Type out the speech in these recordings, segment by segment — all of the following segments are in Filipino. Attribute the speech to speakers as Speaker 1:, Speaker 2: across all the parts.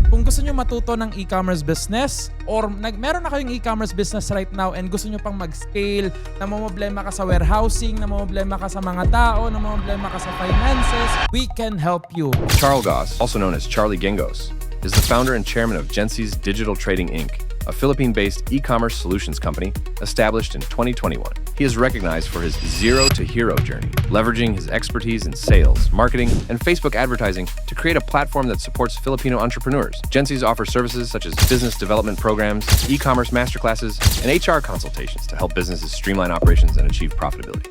Speaker 1: Kung gusto nyo matuto ng e-commerce business or meron na kayong e-commerce business right now and gusto nyo pang mag-scale, namomblema ka sa warehousing, namomblema ka sa mga tao, namomblema ka sa finances, we can help you.
Speaker 2: Charles Goss, also known as Charlie Gingos, is the founder and chairman of Gensi's Digital Trading Inc., a Philippine-based e-commerce solutions company established in 2021. He is recognized for his zero-to-hero journey, leveraging his expertise in sales, marketing, and Facebook advertising to create a platform that supports Filipino entrepreneurs. Gensi's offers services such as business development programs, e-commerce masterclasses, and HR consultations to help businesses streamline operations and achieve profitability.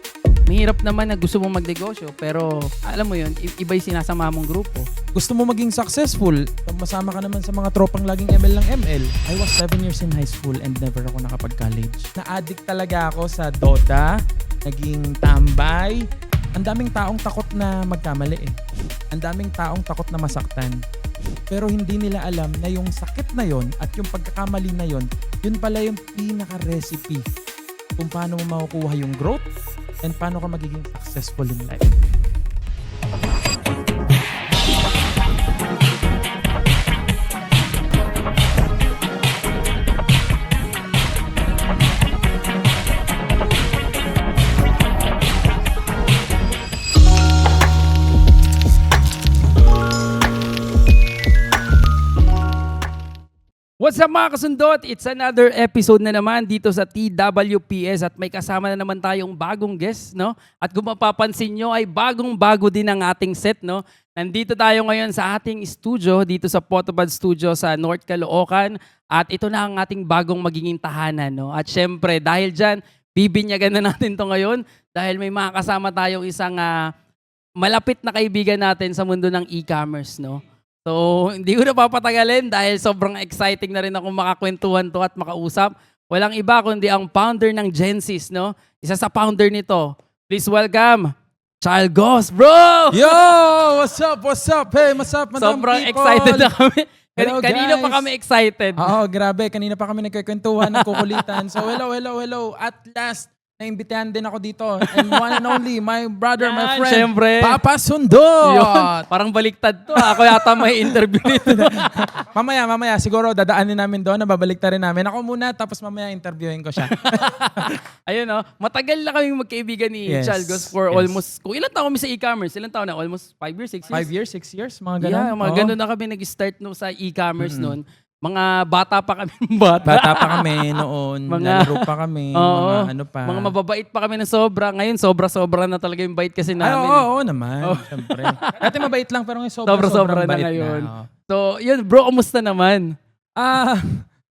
Speaker 3: Mahirap naman na gusto mong magnegosyo, pero alam mo yun, iba yung sinasama mong grupo.
Speaker 1: Gusto mo maging successful, masama ka naman sa mga tropang laging ML ng ML. I was 7 years in high school and never ako nakapag-college. Na-addict talaga ako sa Dota, naging tambay. Ang daming taong takot na magkamali eh. Ang daming taong takot na masaktan. Pero hindi nila alam na yung sakit na yon at yung pagkakamali na yon, yun pala yung pinaka-recipe kung paano mo makukuha yung growth and paano ka magiging successful in life.
Speaker 3: What's up mga kasundot? It's another episode na naman dito sa TWPS at may kasama na naman tayong bagong guest, no? At kung mapapansin nyo ay bagong-bago din ang ating set, no? Nandito tayo ngayon sa ating studio, dito sa Photobud Studio sa North Caloocan at ito na ang ating bagong magiging tahanan, no? At syempre, dahil dyan, bibinyagan na natin to ngayon dahil may mga kasama tayong isang malapit na kaibigan natin sa mundo ng e-commerce, no? So, hindi ko na papatagalin dahil sobrang exciting na rin ako makakwentuhan to at makausap. Walang iba kundi ang founder ng Gensis, no? Isa sa founder nito. Please welcome, Charles Goss, bro!
Speaker 1: Yo! What's up? What's up? Hey, what's up, madam
Speaker 3: Sobrang
Speaker 1: people?
Speaker 3: excited na kami.
Speaker 1: Hello,
Speaker 3: Kanina
Speaker 1: guys.
Speaker 3: pa kami excited.
Speaker 1: Oo, grabe. Kanina pa kami nagkikwentuhan, nagkukulitan. So, hello. At last, naimbitahan din ako dito. And one and only, my brother, my
Speaker 3: Yan,
Speaker 1: friend,
Speaker 3: syempre.
Speaker 1: Papa Sundot!
Speaker 3: Yun, parang baliktad to. Ako yata may interview nito.
Speaker 1: mamaya, siguro dadaanin namin doon, nababaliktad rin namin. Ako muna, tapos mamaya interviewin ko siya.
Speaker 3: Ayun, no? Matagal na kaming magkaibigan ni
Speaker 1: Yes,
Speaker 3: Charles Goss for
Speaker 1: yes.
Speaker 3: almost, kung ilan taon kami sa e-commerce? Ilan taon na? Almost 5 years, 6 years?
Speaker 1: 5 years, 6 years, mga ganun.
Speaker 3: Yeah, mga
Speaker 1: Oo.
Speaker 3: ganun na kami nag-start no sa e-commerce noon. Mga bata pa kami. Bata.
Speaker 1: Bata pa kami noon, lalaro pa kami,
Speaker 3: Oo,
Speaker 1: mga ano pa.
Speaker 3: mga mababait pa kami ng sobra. Ngayon, sobra-sobra na talaga yung bait kasi
Speaker 1: Ay,
Speaker 3: namin.
Speaker 1: oo naman, syempre. Dati mabait lang, pero ngayon
Speaker 3: Sobra-sobra
Speaker 1: sobrang
Speaker 3: na
Speaker 1: bait
Speaker 3: ngayon.
Speaker 1: na.
Speaker 3: So, yun bro, kamusta naman?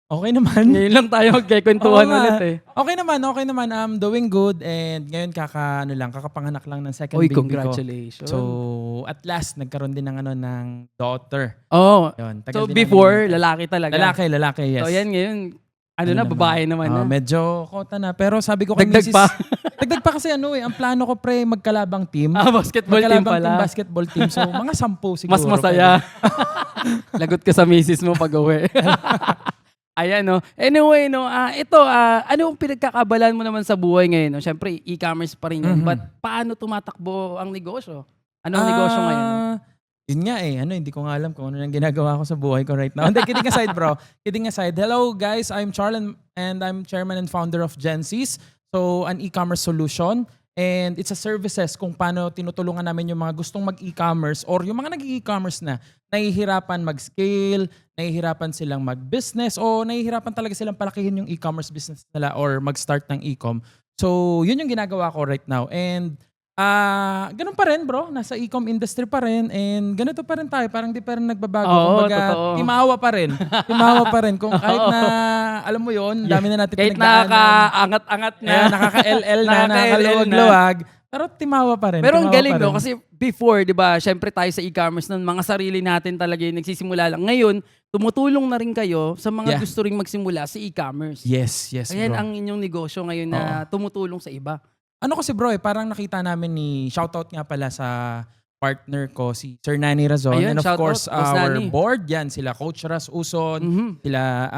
Speaker 1: Okay naman.
Speaker 3: Ngayon lang tayo magkikwentuhan
Speaker 1: Oo nga.
Speaker 3: ulit eh.
Speaker 1: Okay naman. I'm doing good and ngayon kakapanganak lang ng second
Speaker 3: Uy,
Speaker 1: baby
Speaker 3: congratulations.
Speaker 1: ko. So, at last nagkaroon din ng ng daughter.
Speaker 3: Oh,
Speaker 1: Yun,
Speaker 3: so
Speaker 1: tagal din
Speaker 3: before,
Speaker 1: namin-
Speaker 3: lalaki talaga.
Speaker 1: lalaki, yes.
Speaker 3: So, yan ngayon, ano na,
Speaker 1: naman.
Speaker 3: babae naman na.
Speaker 1: Medyo kota na. Pero sabi ko kay
Speaker 3: Dagdag
Speaker 1: Mrs.
Speaker 3: pa.
Speaker 1: Dagdag pa kasi ang plano ko pre, magkalabang team.
Speaker 3: Basketball team
Speaker 1: Magkalabang
Speaker 3: pala.
Speaker 1: basketball team. So, mga 10 siguro.
Speaker 3: Mas masaya. Lagot ka sa misis mo pag uwi. Ayan, no. Anyway, no, ito, ano ang pinagkakabalan mo naman sa buhay ngayon? No? Siyempre, e-commerce pa rin yun. But paano tumatakbo ang negosyo? Ano ang negosyo ngayon? No?
Speaker 1: Yun nga hindi ko nga alam kung ano yung ginagawa ko sa buhay ko right now. Hindi, kidding aside bro. Kidding aside. Hello guys, I'm Charles and I'm chairman and founder of Gensis. So, an e-commerce solution. And it's a services kung paano tinutulungan namin yung mga gustong mag-e-commerce or yung mga nag-e-commerce na nahihirapan mag-scale, nahihirapan silang mag-business o nahihirapan talaga silang palakihin yung e-commerce business nila or mag-start ng e-com. So, yun yung ginagawa ko right now. And ganun pa rin bro, nasa e-com industry pa rin and ganito pa rin tayo, parang di pa rin nagbabago.
Speaker 3: Oo,
Speaker 1: Kumbaga,
Speaker 3: totoo.
Speaker 1: timawa pa rin. Kung kahit na, alam mo yun, dami na natin
Speaker 3: Kahit
Speaker 1: pinagdaanan.
Speaker 3: nakaka-angat-angat na.
Speaker 1: Nakaka-LL na,
Speaker 3: Nakaka-LL na.
Speaker 1: nakakaluwag-luwag. Pero timawa pa rin.
Speaker 3: Pero ang
Speaker 1: timawa
Speaker 3: galing,
Speaker 1: pa
Speaker 3: no?
Speaker 1: rin.
Speaker 3: Kasi before, di ba, syempre tayo sa e-commerce nun, mga sarili natin talaga yung nagsisimula lang. Ngayon, tumutulong na rin kayo sa mga
Speaker 1: Yeah.
Speaker 3: gusto ring magsimula sa e-commerce.
Speaker 1: Yes,
Speaker 3: Ayan
Speaker 1: bro.
Speaker 3: ang inyong negosyo ngayon na tumutulong sa iba.
Speaker 1: Ano kasi bro parang nakita namin shoutout nga pala sa partner ko, si Sir Nani Razon.
Speaker 3: Ayun,
Speaker 1: And of
Speaker 3: shoutout,
Speaker 1: course,
Speaker 3: Boss
Speaker 1: our
Speaker 3: Nani.
Speaker 1: board, yan, sila Coach Ras Uson, sila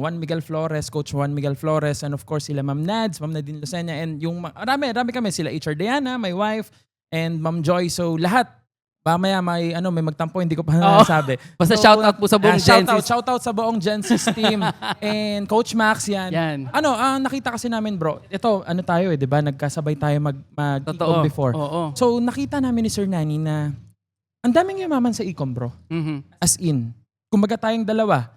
Speaker 1: Juan Miguel Flores, Coach Juan Miguel Flores, and of course sila Ma'am Nads, Ma'am Nadine Lucena, and yung marami kami, sila HR Diana, my wife, and Ma'am Joy. So lahat, Mamaya may magtampo, hindi ko pa
Speaker 3: Oo.
Speaker 1: nasabi.
Speaker 3: Basta shoutout po sa buong Genesis.
Speaker 1: Shoutout sa buong Genesis team and Coach Max yan.
Speaker 3: Yan.
Speaker 1: Nakita kasi namin bro, ito tayo 'di ba? Nagkasabay tayo
Speaker 3: Totoo.
Speaker 1: before.
Speaker 3: Oo.
Speaker 1: So nakita namin ni Sir Nani na ang daming yumaman sa e-com bro.
Speaker 3: Mhm.
Speaker 1: As in, kumbaga tayong dalawa.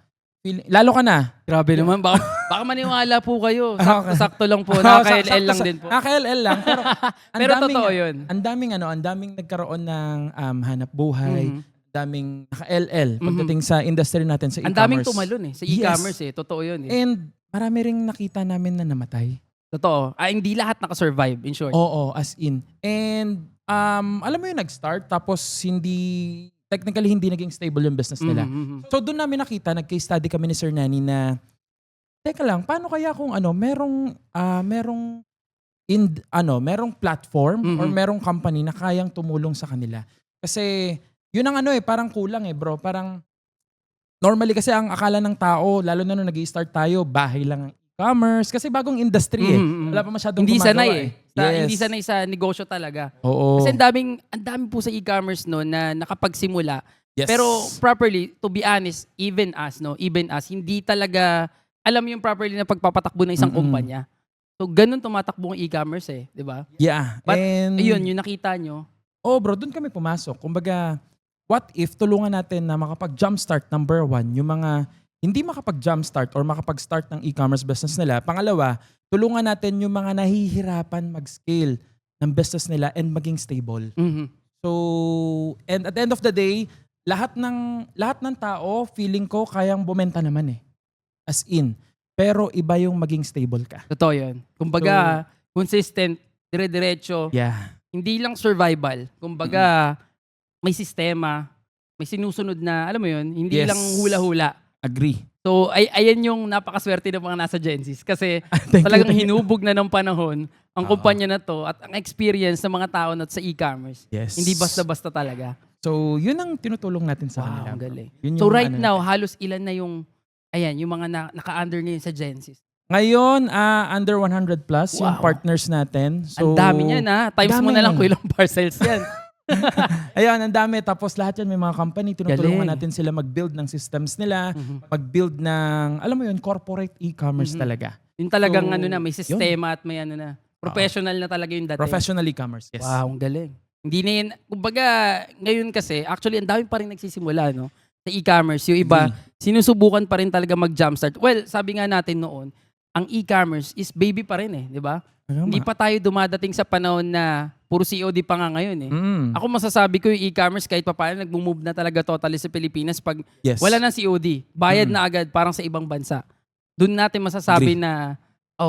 Speaker 1: Lalo ka na.
Speaker 3: Grabe naman. Baka maniwala po kayo.
Speaker 1: Okay.
Speaker 3: Sakto lang po. Naka-LL lang din po.
Speaker 1: Naka-LL lang. Pero,
Speaker 3: Pero totoo yun.
Speaker 1: Ang daming nagkaroon ng hanap buhay.
Speaker 3: Mhm.
Speaker 1: Ang daming naka-LL pagdating sa industry natin sa
Speaker 3: Ang
Speaker 1: e-commerce.
Speaker 3: daming tumalon sa e-commerce Totoo yun
Speaker 1: And marami ring nakita namin na namatay.
Speaker 3: Totoo. Hindi lahat nakasurvive, in short.
Speaker 1: Oo, as in. And alam mo yung nag-start tapos technically hindi naging stable yung business nila.
Speaker 3: Mhm.
Speaker 1: So doon namin nakita, nag-case study kami ni Sir Nani na teka lang, paano kaya kung merong platform or merong company na kayang tumulong sa kanila. Kasi yun ang parang kulang bro. Parang normally kasi ang akala ng tao, lalo na nung nag-i-start tayo, bahay lang ang e-commerce kasi bagong industry
Speaker 3: Mhm.
Speaker 1: Wala pa masyadong
Speaker 3: Hindi
Speaker 1: gumagawa
Speaker 3: sanay
Speaker 1: Yes.
Speaker 3: Hindi sanay sa negosyo talaga.
Speaker 1: Oo.
Speaker 3: Kasi ang dami po sa e-commerce na nakapagsimula.
Speaker 1: Yes.
Speaker 3: Pero properly, to be honest, even us, hindi talaga alam yung properly na pagpapatakbo ng isang kumpanya. So, ganun tumatakbo ang e-commerce di ba?
Speaker 1: Yeah.
Speaker 3: But,
Speaker 1: And
Speaker 3: ayun, yung nakita nyo.
Speaker 1: bro, doon kami pumasok. Kumbaga, what if tulungan natin na makapag-jumpstart, number one, yung mga hindi makapag-jumpstart or makapag-start ng e-commerce business nila. Pangalawa, tulungan natin yung mga nahihirapan mag-scale ng business nila and maging stable.
Speaker 3: Mhm.
Speaker 1: So, and at the end of the day, lahat ng tao, feeling ko, kayang bumenta naman As in. Pero iba yung maging stable ka.
Speaker 3: Totoo yun. Kumbaga, consistent, dire-diretso.
Speaker 1: Yeah.
Speaker 3: Hindi lang survival. Kumbaga, may sistema, may sinusunod na, alam mo yun, hindi
Speaker 1: Yes.
Speaker 3: lang hula-hula.
Speaker 1: Agree.
Speaker 3: So, ayan yung napakaswerte ng mga nasa Genesis. Kasi
Speaker 1: Thank you,
Speaker 3: talagang
Speaker 1: thank you.
Speaker 3: hinubog na ng panahon ang kumpanya na to at ang experience ng mga tao na sa e-commerce.
Speaker 1: Yes.
Speaker 3: Hindi basta-basta talaga.
Speaker 1: So, yun ang tinutulong natin sa kanila.
Speaker 3: Wow, ang
Speaker 1: bro.
Speaker 3: galing.
Speaker 1: Yun
Speaker 3: So
Speaker 1: yung
Speaker 3: right now, halos ilan na yung mga naka-under ngayon sa Genesis?
Speaker 1: Ngayon, under 100 plus yung
Speaker 3: Wow.
Speaker 1: partners natin. So,
Speaker 3: Ang dami niyan Times mo
Speaker 1: dami
Speaker 3: na lang
Speaker 1: yan.
Speaker 3: kung ilang parcels yan.
Speaker 1: Ayun, ang dami. Tapos lahat yan may mga company. Tinutulungan
Speaker 3: Galing.
Speaker 1: natin sila mag-build ng systems nila.
Speaker 3: Mhm.
Speaker 1: Mag-build ng, alam mo yun, corporate e-commerce talaga.
Speaker 3: Yung talagang
Speaker 1: So,
Speaker 3: may sistema at may professional na talaga yung dating.
Speaker 1: Professional e-commerce, yes.
Speaker 3: Wow, ang galing. Hindi na yun, kumbaga, ngayon kasi, actually, ang dami pa rin nagsisimula, sa e-commerce. Yung iba, sinusubukan pa rin talaga mag-jumpstart. Well, sabi nga natin noon, ang e-commerce is baby pa rin di ba? Hindi pa tayo dumadating sa panahon na puro COD pa nga ngayon Ako masasabi ko yung e-commerce kahit pa paano nag-move na talaga totally sa Pilipinas pag
Speaker 1: Yes.
Speaker 3: wala nang COD. Bayad na agad parang sa ibang bansa. Doon natin masasabi
Speaker 1: Agree.
Speaker 3: na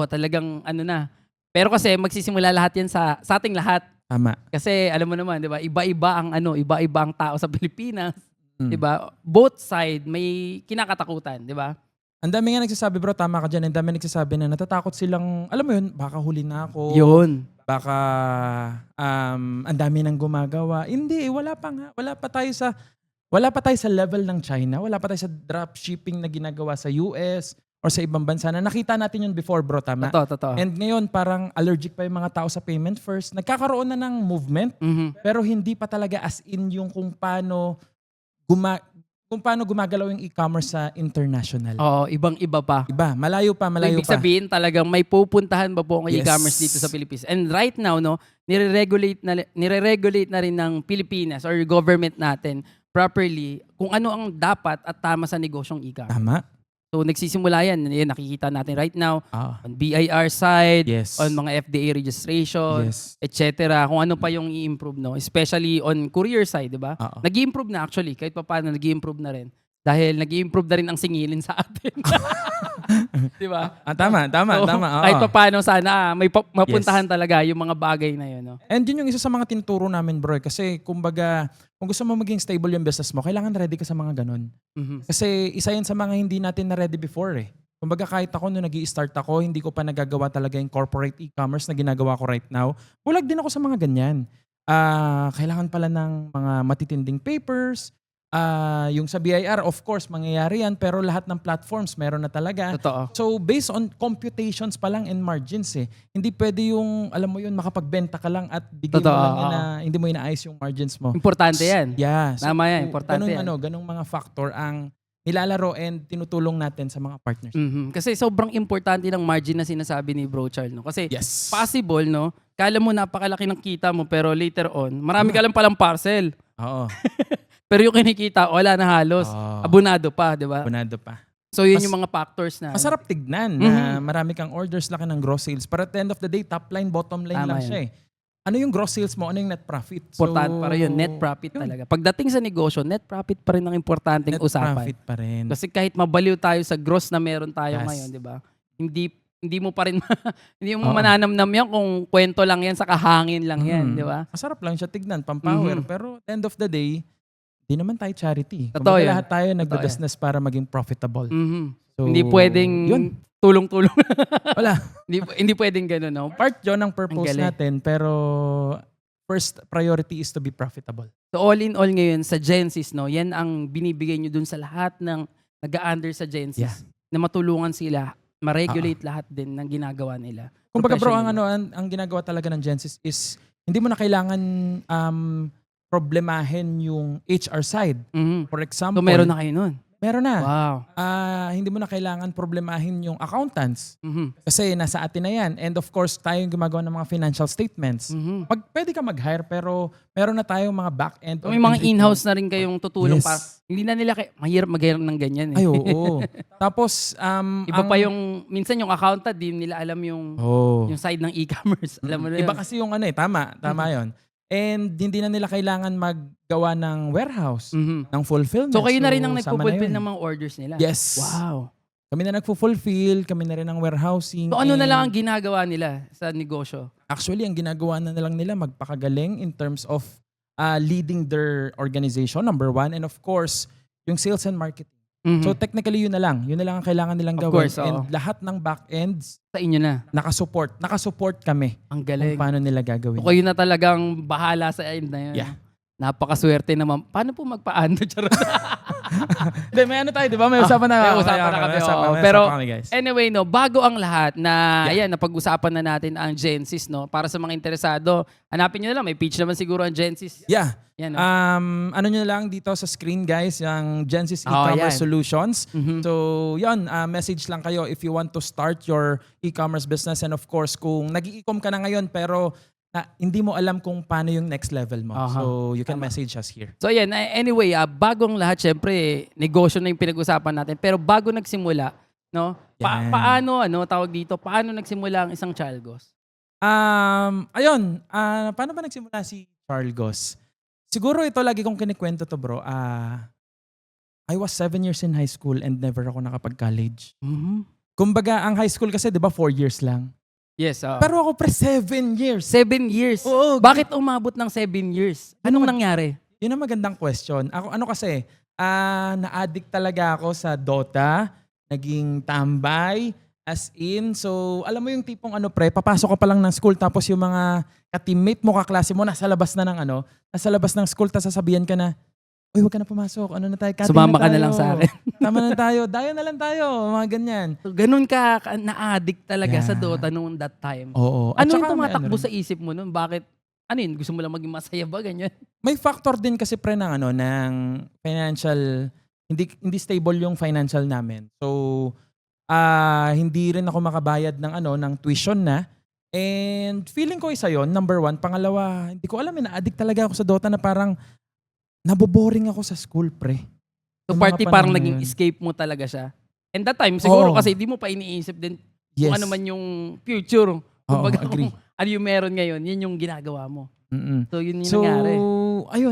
Speaker 3: talagang na. Pero kasi magsisimula lahat yan sa ating lahat.
Speaker 1: Tama.
Speaker 3: Kasi alam mo naman, 'di ba? Iba-iba ang tao sa Pilipinas, 'di ba? Both side may kinakatakutan, 'di ba?
Speaker 1: Ang dami nga nagsasabi, bro, tama ka dyan. Ang dami nagsasabi na natatakot silang, alam mo yun, baka huli na ako.
Speaker 3: 'Yun.
Speaker 1: Baka ang dami nang gumagawa. Hindi, wala pa nga. Wala pa tayo sa level ng China. Wala pa tayo sa dropshipping na ginagawa sa US or sa ibang bansa na nakita natin yun before, bro, tama?
Speaker 3: Totoo.
Speaker 1: And ngayon, parang allergic pa yung mga tao sa payment first. Nagkakaroon na ng movement, pero hindi pa talaga as in yung kung paano gumagalaw yung e-commerce sa international.
Speaker 3: Oo, ibang-iba pa.
Speaker 1: Iba, malayo pa.
Speaker 3: Ibig sabihin talagang may pupuntahan ba po ang
Speaker 1: Yes.
Speaker 3: e-commerce dito sa Pilipinas? And right now, nire-regulate na rin ng Pilipinas or government natin properly kung ano ang dapat at tama sa negosyong e-commerce.
Speaker 1: Tama.
Speaker 3: So nagsisimula yan. Yan, nakikita natin right now on
Speaker 1: Ah,
Speaker 3: BIR side,
Speaker 1: yes.
Speaker 3: on mga FDA registration,
Speaker 1: Yes.
Speaker 3: etc. Kung ano pa yung i-improve, especially on courier side, di ba?
Speaker 1: Oo.
Speaker 3: Nag-i-improve na actually, kahit pa paano nag-i-improve na rin. Dahil nag-i-improve na rin ang singilin sa atin. Di ba?
Speaker 1: Tama.
Speaker 3: So,
Speaker 1: Oo.
Speaker 3: kahit pa paano sana may mapuntahan talaga yung mga bagay na yun. No?
Speaker 1: And yun yung isa sa mga tinuturo namin, bro. Kasi kumbaga, kung gusto mo maging stable yung business mo, kailangan ready ka sa mga ganun.
Speaker 3: Mhm.
Speaker 1: Kasi isa yan sa mga hindi natin na ready before Kumbaga kahit ako nung nag-i-start ako, hindi ko pa nagagawa talaga yung corporate e-commerce na ginagawa ko right now. Bulag din ako sa mga ganyan. Kailangan pala ng mga matitinding papers, yung sa BIR, of course, mangyayari yan, pero lahat ng platforms meron na talaga.
Speaker 3: Totoo.
Speaker 1: So based on computations pa lang and margins hindi pwede yung, alam mo yun, makapagbenta ka lang at bigay mo
Speaker 3: Totoo,
Speaker 1: lang yun na hindi mo inaayos yung margins mo.
Speaker 3: Importante yan.
Speaker 1: Yeah.
Speaker 3: Tama yan, importante yan.
Speaker 1: Ganung mga factor ang nilalaro and tinutulong natin sa mga partners.
Speaker 3: Mhm. Kasi sobrang importante ng margin na sinasabi ni Bro Charles. No? Kasi
Speaker 1: Yes.
Speaker 3: possible, no? Kala mo napakalaki ng kita mo pero later on, marami ka lang palang parcel.
Speaker 1: Oo.
Speaker 3: Pero yung kinikita, wala na halos.
Speaker 1: Oo.
Speaker 3: Abunado pa, di ba?
Speaker 1: Abonado pa.
Speaker 3: So yun
Speaker 1: Mas-
Speaker 3: yung mga factors na.
Speaker 1: Masarap tignan na marami kang orders, laki ng gross sales. Pero at the end of the day, top line, bottom line
Speaker 3: Tama
Speaker 1: lang
Speaker 3: yan.
Speaker 1: siya Ano yung gross sales mo? Ano yung net profit?
Speaker 3: Importante para yun. Net profit
Speaker 1: yun.
Speaker 3: talaga. Pagdating sa negosyo, net profit pa rin ang importanteng
Speaker 1: Net
Speaker 3: usapan.
Speaker 1: profit pa rin.
Speaker 3: Kasi kahit mabaliw tayo sa gross na meron tayo
Speaker 1: Yes.
Speaker 3: ngayon, di ba? Hindi mo pa rin hindi mo
Speaker 1: Oo.
Speaker 3: mananamnam yan kung kwento lang yan sa kahangin lang yan, di ba?
Speaker 1: Masarap lang siya tignan, pampower.
Speaker 3: Mhm.
Speaker 1: Pero at the end of the day, di naman tayo charity.
Speaker 3: Totoo
Speaker 1: Kumbaga
Speaker 3: yan.
Speaker 1: lahat tayo nagbe-business para maging profitable.
Speaker 3: Mhm.
Speaker 1: So,
Speaker 3: Hindi pwedeng
Speaker 1: Yun.
Speaker 3: tulong-tulong.
Speaker 1: Wala.
Speaker 3: hindi pwedeng gano'n, no?
Speaker 1: Part yun ng purpose
Speaker 3: Ang galing.
Speaker 1: natin. Pero first priority is to be profitable.
Speaker 3: So all in all ngayon sa Genesis, no, yan ang binibigay nyo dun sa lahat ng nag-a-under sa Genesis
Speaker 1: Yeah.
Speaker 3: na matulungan sila, ma-regulate lahat din ng ginagawa nila.
Speaker 1: Kumbaga bro, ang
Speaker 3: Professionally.
Speaker 1: ang ginagawa talaga ng Genesis is hindi mo na kailangan problemahin yung HR side.
Speaker 3: Mhm.
Speaker 1: For example,
Speaker 3: So meron na kayo nun.
Speaker 1: meron na.
Speaker 3: Wow.
Speaker 1: Hindi mo na kailangan problemahin yung accountants.
Speaker 3: Mhm.
Speaker 1: Kasi nasa atin na yan. And of course, tayo yung gumagawa ng mga financial statements.
Speaker 3: Mhm.
Speaker 1: Pwede ka mag-hire pero meron na tayong mga back-end.
Speaker 3: So, may mga in-house na rin kayong tutulong
Speaker 1: Yes.
Speaker 3: pa. Hindi na nila mahirap mag-hire ng ganyan eh.
Speaker 1: Ay, oo. Tapos,
Speaker 3: Iba pa yung, minsan yung accountant, di nila alam yung side ng e-commerce. Alam mo na
Speaker 1: Iba
Speaker 3: yun.
Speaker 1: kasi yung tama yon. And hindi na nila kailangan maggawa ng warehouse,
Speaker 3: Mhm.
Speaker 1: ng fulfillment.
Speaker 3: So kayo na rin ang
Speaker 1: sama
Speaker 3: nagpo-fulfill
Speaker 1: yun.
Speaker 3: ng mga orders nila.
Speaker 1: Yes.
Speaker 3: Wow.
Speaker 1: Kami na nagpo-fulfill, kami na rin ang warehousing.
Speaker 3: So ano na
Speaker 1: and
Speaker 3: lang ang ginagawa nila sa negosyo?
Speaker 1: Actually, ang ginagawa na lang nila magpakagaling in terms of leading their organization, number one. And of course, yung sales and marketing.
Speaker 3: Mhm.
Speaker 1: So technically, yun na lang. Yun na lang ang kailangan nilang
Speaker 3: Of
Speaker 1: gawin.
Speaker 3: course, oo.
Speaker 1: And lahat ng back-ends,
Speaker 3: Sa inyo na.
Speaker 1: nakasupport. Nakasupport kami
Speaker 3: Ang
Speaker 1: kung
Speaker 3: galing.
Speaker 1: paano nila gagawin.
Speaker 3: So kayo na talagang bahala sa end na yun.
Speaker 1: Yeah.
Speaker 3: Napakaswerte naman. Paano po magpaano? Charot.
Speaker 1: Hindi, may tayo, di ba? May usapan na.
Speaker 3: May usapan na kami,
Speaker 1: May usapan-
Speaker 3: oo.
Speaker 1: may
Speaker 3: Pero-
Speaker 1: usapan kami, guys.
Speaker 3: Anyway, no, bago ang lahat na, ayan, napag-usapan na natin ang Genesis, no? Para sa mga interesado, hanapin nyo na lang. May page naman siguro ang Genesis.
Speaker 1: Yeah.
Speaker 3: Yan, no?
Speaker 1: Ano nyo lang dito sa screen, guys, yung Genesis
Speaker 3: Oh,
Speaker 1: e-commerce
Speaker 3: yan.
Speaker 1: solutions.
Speaker 3: Mhm.
Speaker 1: So, yun, message lang kayo if you want to start your e-commerce business. And of course, kung nag-i-e-com ka na ngayon pero hindi mo alam kung paano yung next level mo.
Speaker 3: Aha.
Speaker 1: So, you can message us here.
Speaker 3: So ayan, anyway, bagong lahat, syempre, negosyo na yung pinag-usapan natin. Pero bago nagsimula, no?
Speaker 1: Yan.
Speaker 3: Paano, tawag dito, paano nagsimula ang isang Chalgos?
Speaker 1: Ayun, paano ba nagsimula si Charles? Siguro ito lagi kong kinikwento to, bro. I was 7 years in high school and never ako nakapag-college.
Speaker 3: Mhm.
Speaker 1: Kumbaga, ang high school kasi, di ba, 4 years lang.
Speaker 3: Yes,
Speaker 1: Pero ako 7 years.
Speaker 3: 7 years.
Speaker 1: Oo.
Speaker 3: Bakit umabot ng 7 years? Anong nangyari?
Speaker 1: Yun ang magandang question. Ako, kasi, na-addict talaga ako sa Dota, naging tambay, as in. So, alam mo yung tipong papasok ka pa lang ng school tapos yung mga ka-teammate mo, kaklase mo, nasa labas ng school, tapos sasabihan ka na, uy, huwag ka na pumasok. Ano na tayo? Cutting
Speaker 3: Sumama ka na
Speaker 1: tayo.
Speaker 3: lang sa akin.
Speaker 1: Tama na tayo. Dayo na lang tayo. Mga ganyan.
Speaker 3: So, ganun ka na-addict talaga
Speaker 1: Yeah.
Speaker 3: sa Dota noong that time.
Speaker 1: Oo. At
Speaker 3: Ano yung
Speaker 1: saka may
Speaker 3: tumatakbo
Speaker 1: rin.
Speaker 3: sa isip mo noon? Bakit? Ano yun? Gusto mo lang maging masaya ba? Ganyan?
Speaker 1: May factor din kasi pre ng ng financial, hindi stable yung financial namin. So hindi rin ako makabayad ng ng tuition na. And feeling ko isa yon, number one. Pangalawa, hindi ko alam, na-addict talaga ako sa Dota na parang naboboring ako sa school, pre.
Speaker 3: So
Speaker 1: Yung
Speaker 3: party
Speaker 1: mga
Speaker 3: parang
Speaker 1: panahon na
Speaker 3: naging
Speaker 1: yun.
Speaker 3: escape mo talaga siya. And that time, siguro
Speaker 1: Oo.
Speaker 3: kasi di mo pa iniisip din
Speaker 1: Yes.
Speaker 3: kung ano man yung future. Kumbaga,
Speaker 1: agree.
Speaker 3: kung ano yung meron ngayon, yun yung ginagawa mo.
Speaker 1: Mm-mm.
Speaker 3: So yun yung
Speaker 1: So,
Speaker 3: nangyari.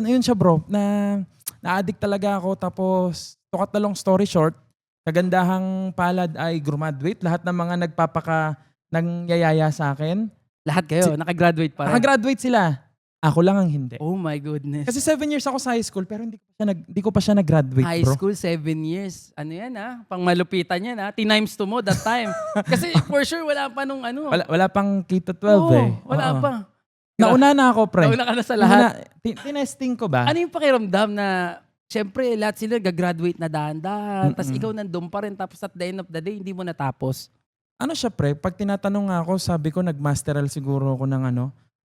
Speaker 1: ayun siya bro, na-addict talaga ako. Tapos, to cut the long story short, kagandahang palad ay graduate. Lahat ng mga nangyayaya sa akin,
Speaker 3: Lahat kayo, nakagraduate pa rin.
Speaker 1: nakagraduate sila. Ako lang ang hindi.
Speaker 3: Oh my goodness.
Speaker 1: Kasi 7 years ako sa high school, pero hindi ko pa siya nag-graduate,
Speaker 3: High
Speaker 1: bro.
Speaker 3: school, 7 years. Ano yan Pang malupitan yan T-times 2 mo that time. Kasi for sure, wala pa nung
Speaker 1: Wala pang K-12
Speaker 3: Oo,
Speaker 1: eh.
Speaker 3: wala
Speaker 1: Oo.
Speaker 3: pa.
Speaker 1: Nauna na ako, pre.
Speaker 3: Nauna ka na sa lahat.
Speaker 1: Tinesting ko ba?
Speaker 3: Ano yung pakiramdam na syempre lahat sila gagraduate na dahan-dahan, tas
Speaker 1: Mm.
Speaker 3: ikaw nandun pa rin, tapos at the end of the day, hindi mo natapos.
Speaker 1: Ano siya pre, pag tinatanong nga ako, sabi ko nagmasteral siguro ako ng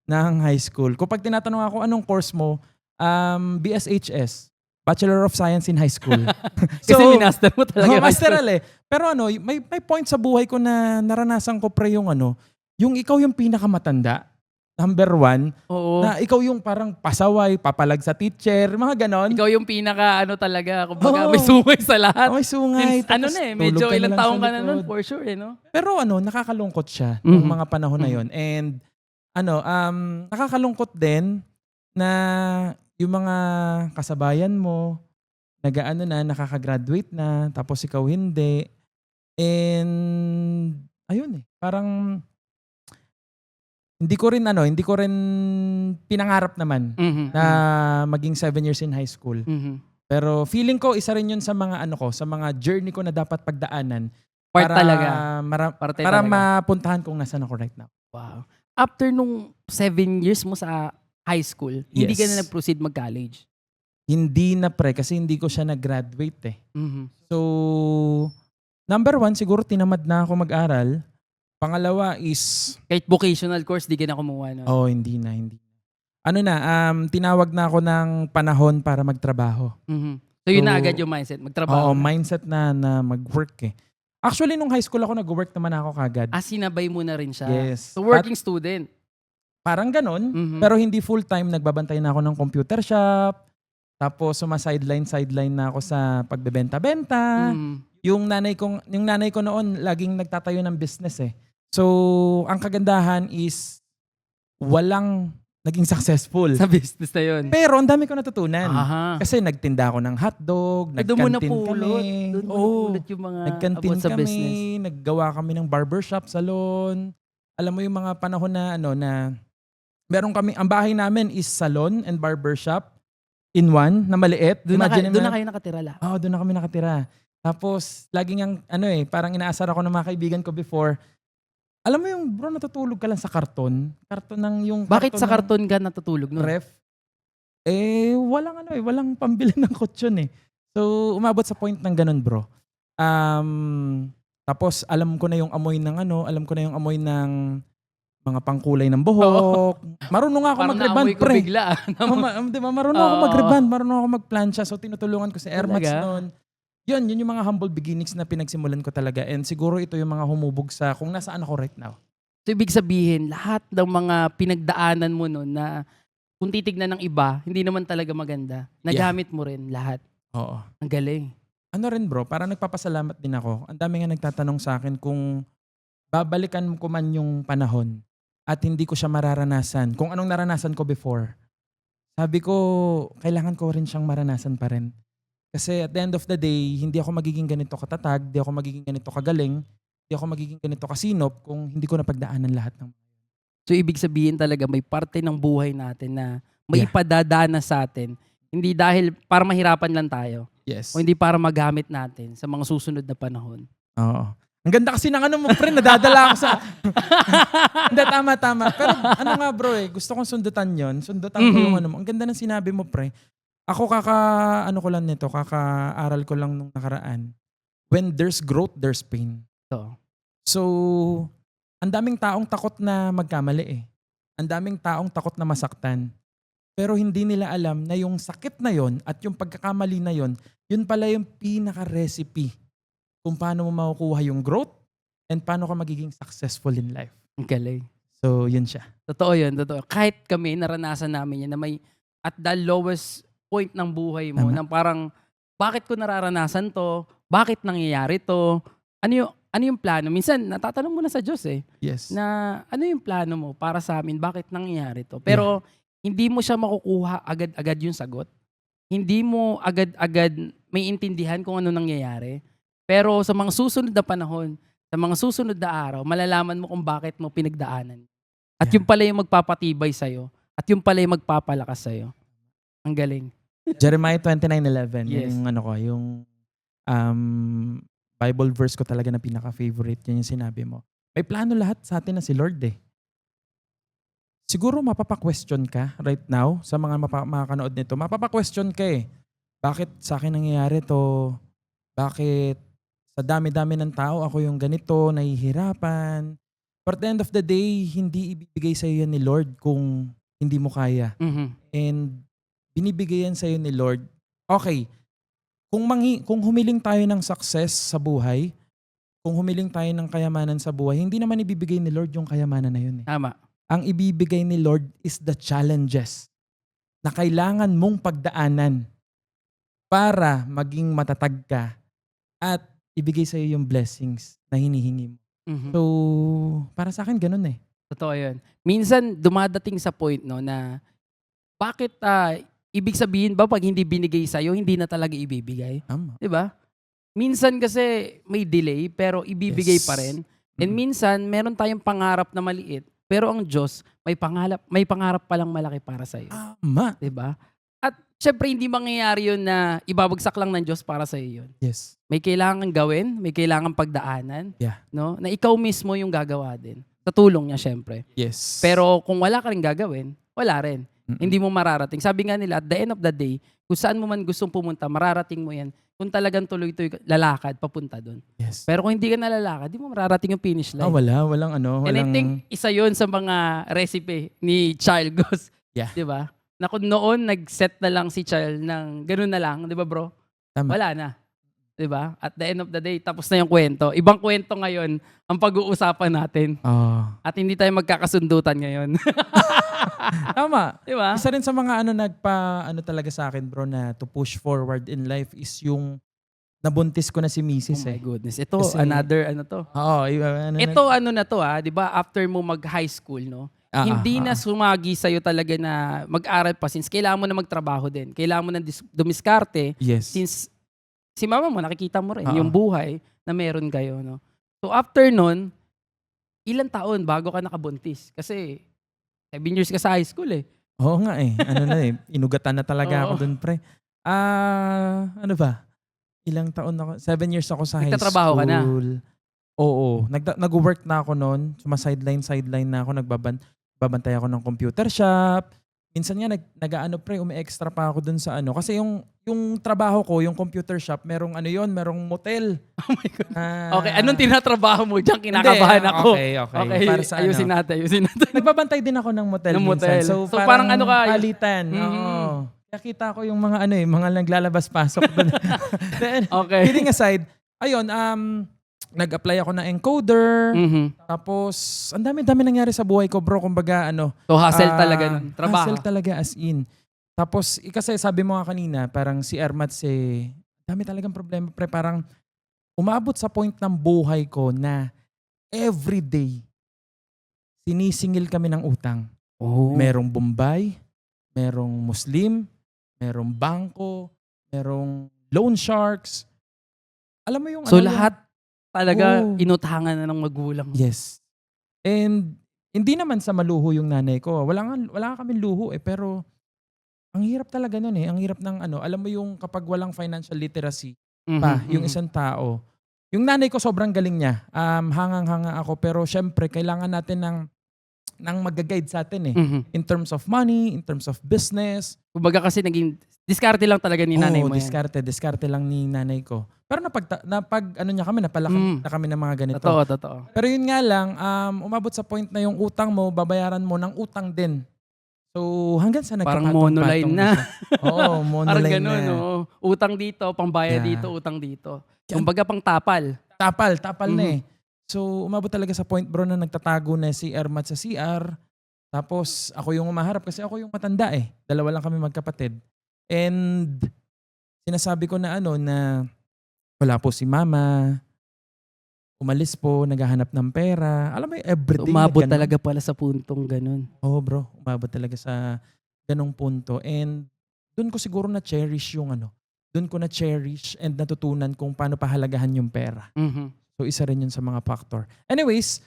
Speaker 1: ng high school. Kapag tinatanong ako anong course mo, BSHS, Bachelor of Science in High School.
Speaker 3: Kasi minaster mo talaga.
Speaker 1: Oh, masteral eh. Pero may point sa buhay ko na naranasan ko pre yung yung ikaw yung pinakamatanda, number 1,
Speaker 3: Oo.
Speaker 1: na ikaw yung parang pasaway, papalag sa teacher, mga ganon.
Speaker 3: Ikaw yung pinaka talaga, kumbaga
Speaker 1: Oo.
Speaker 3: may sungay sa lahat.
Speaker 1: May sungay.
Speaker 3: Since,
Speaker 1: tapos
Speaker 3: medyo
Speaker 1: tulog ka na
Speaker 3: ilang
Speaker 1: lang
Speaker 3: taong
Speaker 1: sa
Speaker 3: ka na nun,
Speaker 1: likod.
Speaker 3: for sure no?
Speaker 1: Pero nakakalungkot siya nung
Speaker 3: Mhm.
Speaker 1: mga panahon na yon. And nakakalungkot din na yung mga kasabayan mo, nakakagraduate na, tapos ikaw hindi. And ayun parang hindi ko rin pinangarap naman
Speaker 3: Mhm.
Speaker 1: na maging 7 years in high school.
Speaker 3: Mhm.
Speaker 1: Pero feeling ko isa rin yun sa mga sa mga journey ko na dapat pagdaanan
Speaker 3: Part talaga. Parte
Speaker 1: para
Speaker 3: talaga.
Speaker 1: mapuntahan kung nasaan ako right now.
Speaker 3: Wow. After nung 7 years mo sa high school, hindi ka
Speaker 1: Yes.
Speaker 3: na nag-proceed mag-college.
Speaker 1: Hindi na pre kasi hindi ko siya nag-graduate eh.
Speaker 3: Mhm.
Speaker 1: So, number 1 siguro tinamad na ako mag-aral. Pangalawa is,
Speaker 3: Kahit vocational course, di ka na kumuha nun.
Speaker 1: hindi na. Tinawag na ako ng panahon para magtrabaho.
Speaker 3: Mhm. So yun na
Speaker 1: So,
Speaker 3: agad yung mindset, magtrabaho
Speaker 1: Oo,
Speaker 3: na.
Speaker 1: mindset na mag-work eh. Actually, nung high school ako, nag-work naman ako kagad.
Speaker 3: Sinabay mo na rin siya.
Speaker 1: Yes.
Speaker 3: So working student.
Speaker 1: Parang ganun,
Speaker 3: Mhm.
Speaker 1: pero hindi full-time. Nagbabantay na ako ng computer shop. Tapos sideline na ako sa pagbebenta-benta.
Speaker 3: Mhm.
Speaker 1: Yung nanay ko noon, laging nagtatayo ng business eh. So, ang kagandahan is walang naging successful.
Speaker 3: Sa business na yun.
Speaker 1: Pero ang dami ko natutunan.
Speaker 3: Aha.
Speaker 1: Kasi nagtinda ako ng hotdog,
Speaker 3: Doon mo
Speaker 1: nagkantin
Speaker 3: napulot.
Speaker 1: kami.
Speaker 3: Doon mo
Speaker 1: Oo,
Speaker 3: napulot yung mga
Speaker 1: nagkantin
Speaker 3: about sa
Speaker 1: kami,
Speaker 3: business.
Speaker 1: naggawa kami ng barbershop, salon. Alam mo yung mga panahon na na meron kami, ang bahay namin is salon and barbershop in one na maliit.
Speaker 3: Doon na
Speaker 1: Imagine mo
Speaker 3: kayo nakatira lahat.
Speaker 1: Oo, doon na kami nakatira. Tapos, laging ang, parang inaasar ako ng mga kaibigan ko before. Alam mo yung, bro, natutulog ka lang sa karton. Karton ng yung
Speaker 3: Bakit sa
Speaker 1: ng
Speaker 3: karton ka natutulog nun?
Speaker 1: ref. Walang pambili ng kutsyon eh. So, umabot sa point ng ganun, bro. Tapos, alam ko na yung amoy ng mga pangkulay ng buhok. Marunong nga ako
Speaker 3: Parang
Speaker 1: mag-reband,
Speaker 3: naamoy ko
Speaker 1: pre.
Speaker 3: bigla.
Speaker 1: Diba, marunong ako
Speaker 3: Oo.
Speaker 1: mag-reband, marunong ako mag-plancha. So, tinutulungan ko si Airmax
Speaker 3: Talaga?
Speaker 1: noon. Yun yung mga humble beginnings na pinagsimulan ko talaga. And siguro ito yung mga humubog sa kung nasaan ako right now.
Speaker 3: So ibig sabihin, lahat ng mga pinagdaanan mo nun na kung titignan ng iba, hindi naman talaga maganda. Nagamit mo rin lahat.
Speaker 1: Oo.
Speaker 3: Ang galing.
Speaker 1: Ano rin bro, parang nagpapasalamat din ako. Ang dami nga nagtatanong sa akin kung babalikan ko man yung panahon at hindi ko siya mararanasan. Kung anong naranasan ko before. Sabi ko, kailangan ko rin siyang maranasan pa rin. Kasi at the end of the day, hindi ako magiging ganito katatag, hindi ako magiging ganito kagaling, hindi ako magiging ganito kasinop kung hindi ko napagdaanan lahat ng.
Speaker 3: So ibig sabihin talaga may parte ng buhay natin na may
Speaker 1: Yeah.
Speaker 3: ipadadana sa atin. Hindi dahil para mahirapan lang tayo.
Speaker 1: Yes.
Speaker 3: O hindi para magamit natin sa mga susunod na panahon.
Speaker 1: Oo. Ang ganda kasi ng mo, pre, nadadala ako sa. Hindi, tama. Pero nga bro gusto kong sundutan yon. Sundutan ko yung mo. Ang ganda ng sinabi mo, pre. Ako kakaaral ko lang nung nakaraan. When there's growth, there's pain. So, ang daming taong takot na magkamali eh. Ang daming taong takot na masaktan. Pero hindi nila alam na yung sakit na yon at yung pagkakamali na yon, yun pala yung pinaka-recipe kung paano mo makukuha yung growth and paano ka magiging successful in life.
Speaker 3: Ang galing.
Speaker 1: So, yun siya.
Speaker 3: Totoo yun, totoo. Kahit kami, naranasan namin yan na may at the lowest point ng buhay mo,
Speaker 1: Tama.
Speaker 3: na parang, bakit ko nararanasan to? Bakit nangyayari to? Ano yung plano? Minsan, natatanong mo na sa Diyos eh,
Speaker 1: Yes.
Speaker 3: na ano yung plano mo para sa amin? Bakit nangyayari to? Pero, hindi mo siya makukuha agad-agad yung sagot. Hindi mo agad-agad may intindihan kung ano nangyayari. Pero sa mga susunod na panahon, sa mga susunod na araw, malalaman mo kung bakit mo pinagdaanan. At yung pala yung magpapatibay sa'yo. At yung pala yung magpapalakas sa'yo. Ang galing.
Speaker 1: Jeremiah 29:11.
Speaker 3: Yes.
Speaker 1: Yung Bible verse ko talaga na pinaka-favorite. Yun yung sinabi mo. May plano lahat sa atin na si Lord eh. Siguro mapapa-question ka right now sa mga makakanood nito. Mapapa-question ka eh. bakit sa akin nangyayari to? Bakit sa dami-dami ng tao ako yung ganito, nahihirapan? But at the end of the day, hindi ibibigay sa'yo yan ni Lord kung hindi mo kaya.
Speaker 3: Mhm.
Speaker 1: And binibigay yan sa'yo ni Lord. Okay, kung humiling tayo ng success sa buhay, kung humiling tayo ng kayamanan sa buhay, hindi naman ibibigay ni Lord yung kayamanan na yun.
Speaker 3: Tama.
Speaker 1: Ang ibibigay ni Lord is the challenges na kailangan mong pagdaanan para maging matatag ka at ibigay sa'yo yung blessings na hinihingi mo.
Speaker 3: Mhm.
Speaker 1: So, para sa akin, ganun eh.
Speaker 3: Totoo yun. Minsan, dumadating sa point no, na bakit, ibig sabihin ba pag hindi binigay sa'yo, hindi na talaga ibibigay?
Speaker 1: Tama.
Speaker 3: 'Di ba? Minsan kasi may delay, pero ibibigay
Speaker 1: Yes.
Speaker 3: pa rin. And
Speaker 1: Mm.
Speaker 3: minsan, meron tayong pangarap na maliit, pero ang Diyos, may pangarap palang malaki para sa'yo.
Speaker 1: Tama.
Speaker 3: 'Di ba? At syempre, hindi mangyayari yun na ibabagsak lang ng Diyos para sa'yo yun.
Speaker 1: Yes.
Speaker 3: May kailangan gawin, may kailangan pagdaanan,
Speaker 1: Yeah.
Speaker 3: no? Na ikaw mismo yung gagawa din. Sa tulong niya, syempre.
Speaker 1: Yes.
Speaker 3: Pero kung wala ka rin gagawin, wala rin.
Speaker 1: Mm-mm.
Speaker 3: Hindi mo mararating. Sabi nga nila, at the end of the day, kung saan mo man gustong pumunta, mararating mo yan kung talagang tuloy-tuloy lalakad papunta doon.
Speaker 1: Yes.
Speaker 3: Pero kung hindi ka nalalakad, di mo mararating yung finish line.
Speaker 1: Walang
Speaker 3: And I think isa yun sa mga recipe ni Charles Goss.
Speaker 1: Yeah.
Speaker 3: Di ba? Na kung noon, nag-set na lang si Charles ng ganun na lang, di ba bro?
Speaker 1: Tama.
Speaker 3: Wala na. Di ba? At the end of the day, tapos na yung kwento. Ibang kwento ngayon ang pag-uusapan natin.
Speaker 1: Oh.
Speaker 3: At hindi tayo magkakasundutan ngayon.
Speaker 1: Tama.
Speaker 3: Di ba?
Speaker 1: Isa rin sa mga talaga sa akin bro na to push forward in life is yung nabuntis ko na si
Speaker 3: Oh
Speaker 1: Mrs.
Speaker 3: my
Speaker 1: eh.
Speaker 3: goodness. Ito,
Speaker 1: Kasi-
Speaker 3: another ano to.
Speaker 1: Oo.
Speaker 3: Ito ano na to di ba? After mo mag-high school, no? Hindi na sumagi sa'yo talaga na mag-aral pa since kailangan mo na magtrabaho din. Kailangan mo na dumiskarte
Speaker 1: Yes.
Speaker 3: since si mama mo, nakikita mo rin
Speaker 1: Oo.
Speaker 3: yung buhay na meron kayo, no? So after nun, ilang taon bago ka nakabuntis? Kasi 7 years ka sa high school eh.
Speaker 1: Oo nga eh. Inugatan na talaga ako
Speaker 3: Oo.
Speaker 1: dun pre. Ano ba? Ilang taon ako? 7 years ako sa high school.
Speaker 3: Nagtatrabaho ka na?
Speaker 1: Oo. Nag-work na ako noon. Sideline na ako. Babantay ako ng computer shop. Minsan nga umi-extra pa ako dun sa ano. Kasi yung trabaho ko, yung computer shop, merong motel.
Speaker 3: Oh my God.
Speaker 1: Ah,
Speaker 3: Okay, anong tinatrabaho mo? Diyan kinakabahan
Speaker 1: hindi,
Speaker 3: ako.
Speaker 1: Okay. Para sa
Speaker 3: ayusin
Speaker 1: ano.
Speaker 3: natin.
Speaker 1: Nagbabantay din ako ng motel
Speaker 3: Ng
Speaker 1: minsan.
Speaker 3: motel.
Speaker 1: So,
Speaker 3: So, parang ano ka,
Speaker 1: palitan. Oo. Kaya kita ko yung mga mga naglalabas-pasok doon. Then,
Speaker 3: Okay.
Speaker 1: kidding aside, ayun, nag-apply ako na encoder.
Speaker 3: Mhm.
Speaker 1: Tapos, ang dami-dami nangyari sa buhay ko, bro. Kumbaga,
Speaker 3: So hustle talaga nun. Trabaho.
Speaker 1: Hustle talaga as in. Tapos, kasi sabi mo nga kanina, parang si Ermats dami talagang problema. Pre, parang umabot sa point ng buhay ko na everyday, sinisingil kami ng utang.
Speaker 3: Oh.
Speaker 1: Merong Bombay, merong Muslim, merong bangko, merong loan sharks. Alam mo yung
Speaker 3: So
Speaker 1: ano,
Speaker 3: lahat talaga
Speaker 1: Oo.
Speaker 3: inutangan na ng magulang.
Speaker 1: Yes. And hindi naman sa maluho yung nanay ko. Wala nga kami luho pero ang hirap talaga nun eh. Ang hirap ng alam mo yung kapag walang financial literacy pa, yung isang tao. Yung nanay ko sobrang galing niya. Hangang-hanga ako pero syempre kailangan natin ng mag-guide sa atin eh. In terms of money, in terms of business.
Speaker 3: Kumbaga kasi naging diskarte lang talaga ni nanay mo yan.
Speaker 1: Diskarte lang ni nanay ko. Pero napalaki na kami ng mga ganito.
Speaker 3: Totoo.
Speaker 1: Pero yun nga lang, umabot sa point na yung utang mo, babayaran mo ng utang din. So hanggang sa
Speaker 3: Parang
Speaker 1: nagkapatong-patong
Speaker 3: monoline na.
Speaker 1: siya. Oo, monoline
Speaker 3: Parang ganun,
Speaker 1: na.
Speaker 3: no? Utang dito, pambayad
Speaker 1: Yeah.
Speaker 3: dito, utang dito. Kumbaga pang tapal.
Speaker 1: Tapal na eh. So umabot talaga sa point bro na nagtatago na si Ermat sa CR. Tapos ako yung umaharap kasi ako yung matanda eh. Dalawa lang kami magkapatid. And sinasabi ko na na wala po si mama. Umalis po, naghahanap ng pera. Alam mo yung everyday.
Speaker 3: Umabot
Speaker 1: na ganun.
Speaker 3: talaga pala sa puntong ganun.
Speaker 1: Oo bro, umabot talaga sa ganong punto. And doon ko siguro na-cherish yung doon ko na-cherish and natutunan kung paano pahalagahan yung pera. So isa rin yun sa mga factor. Anyways,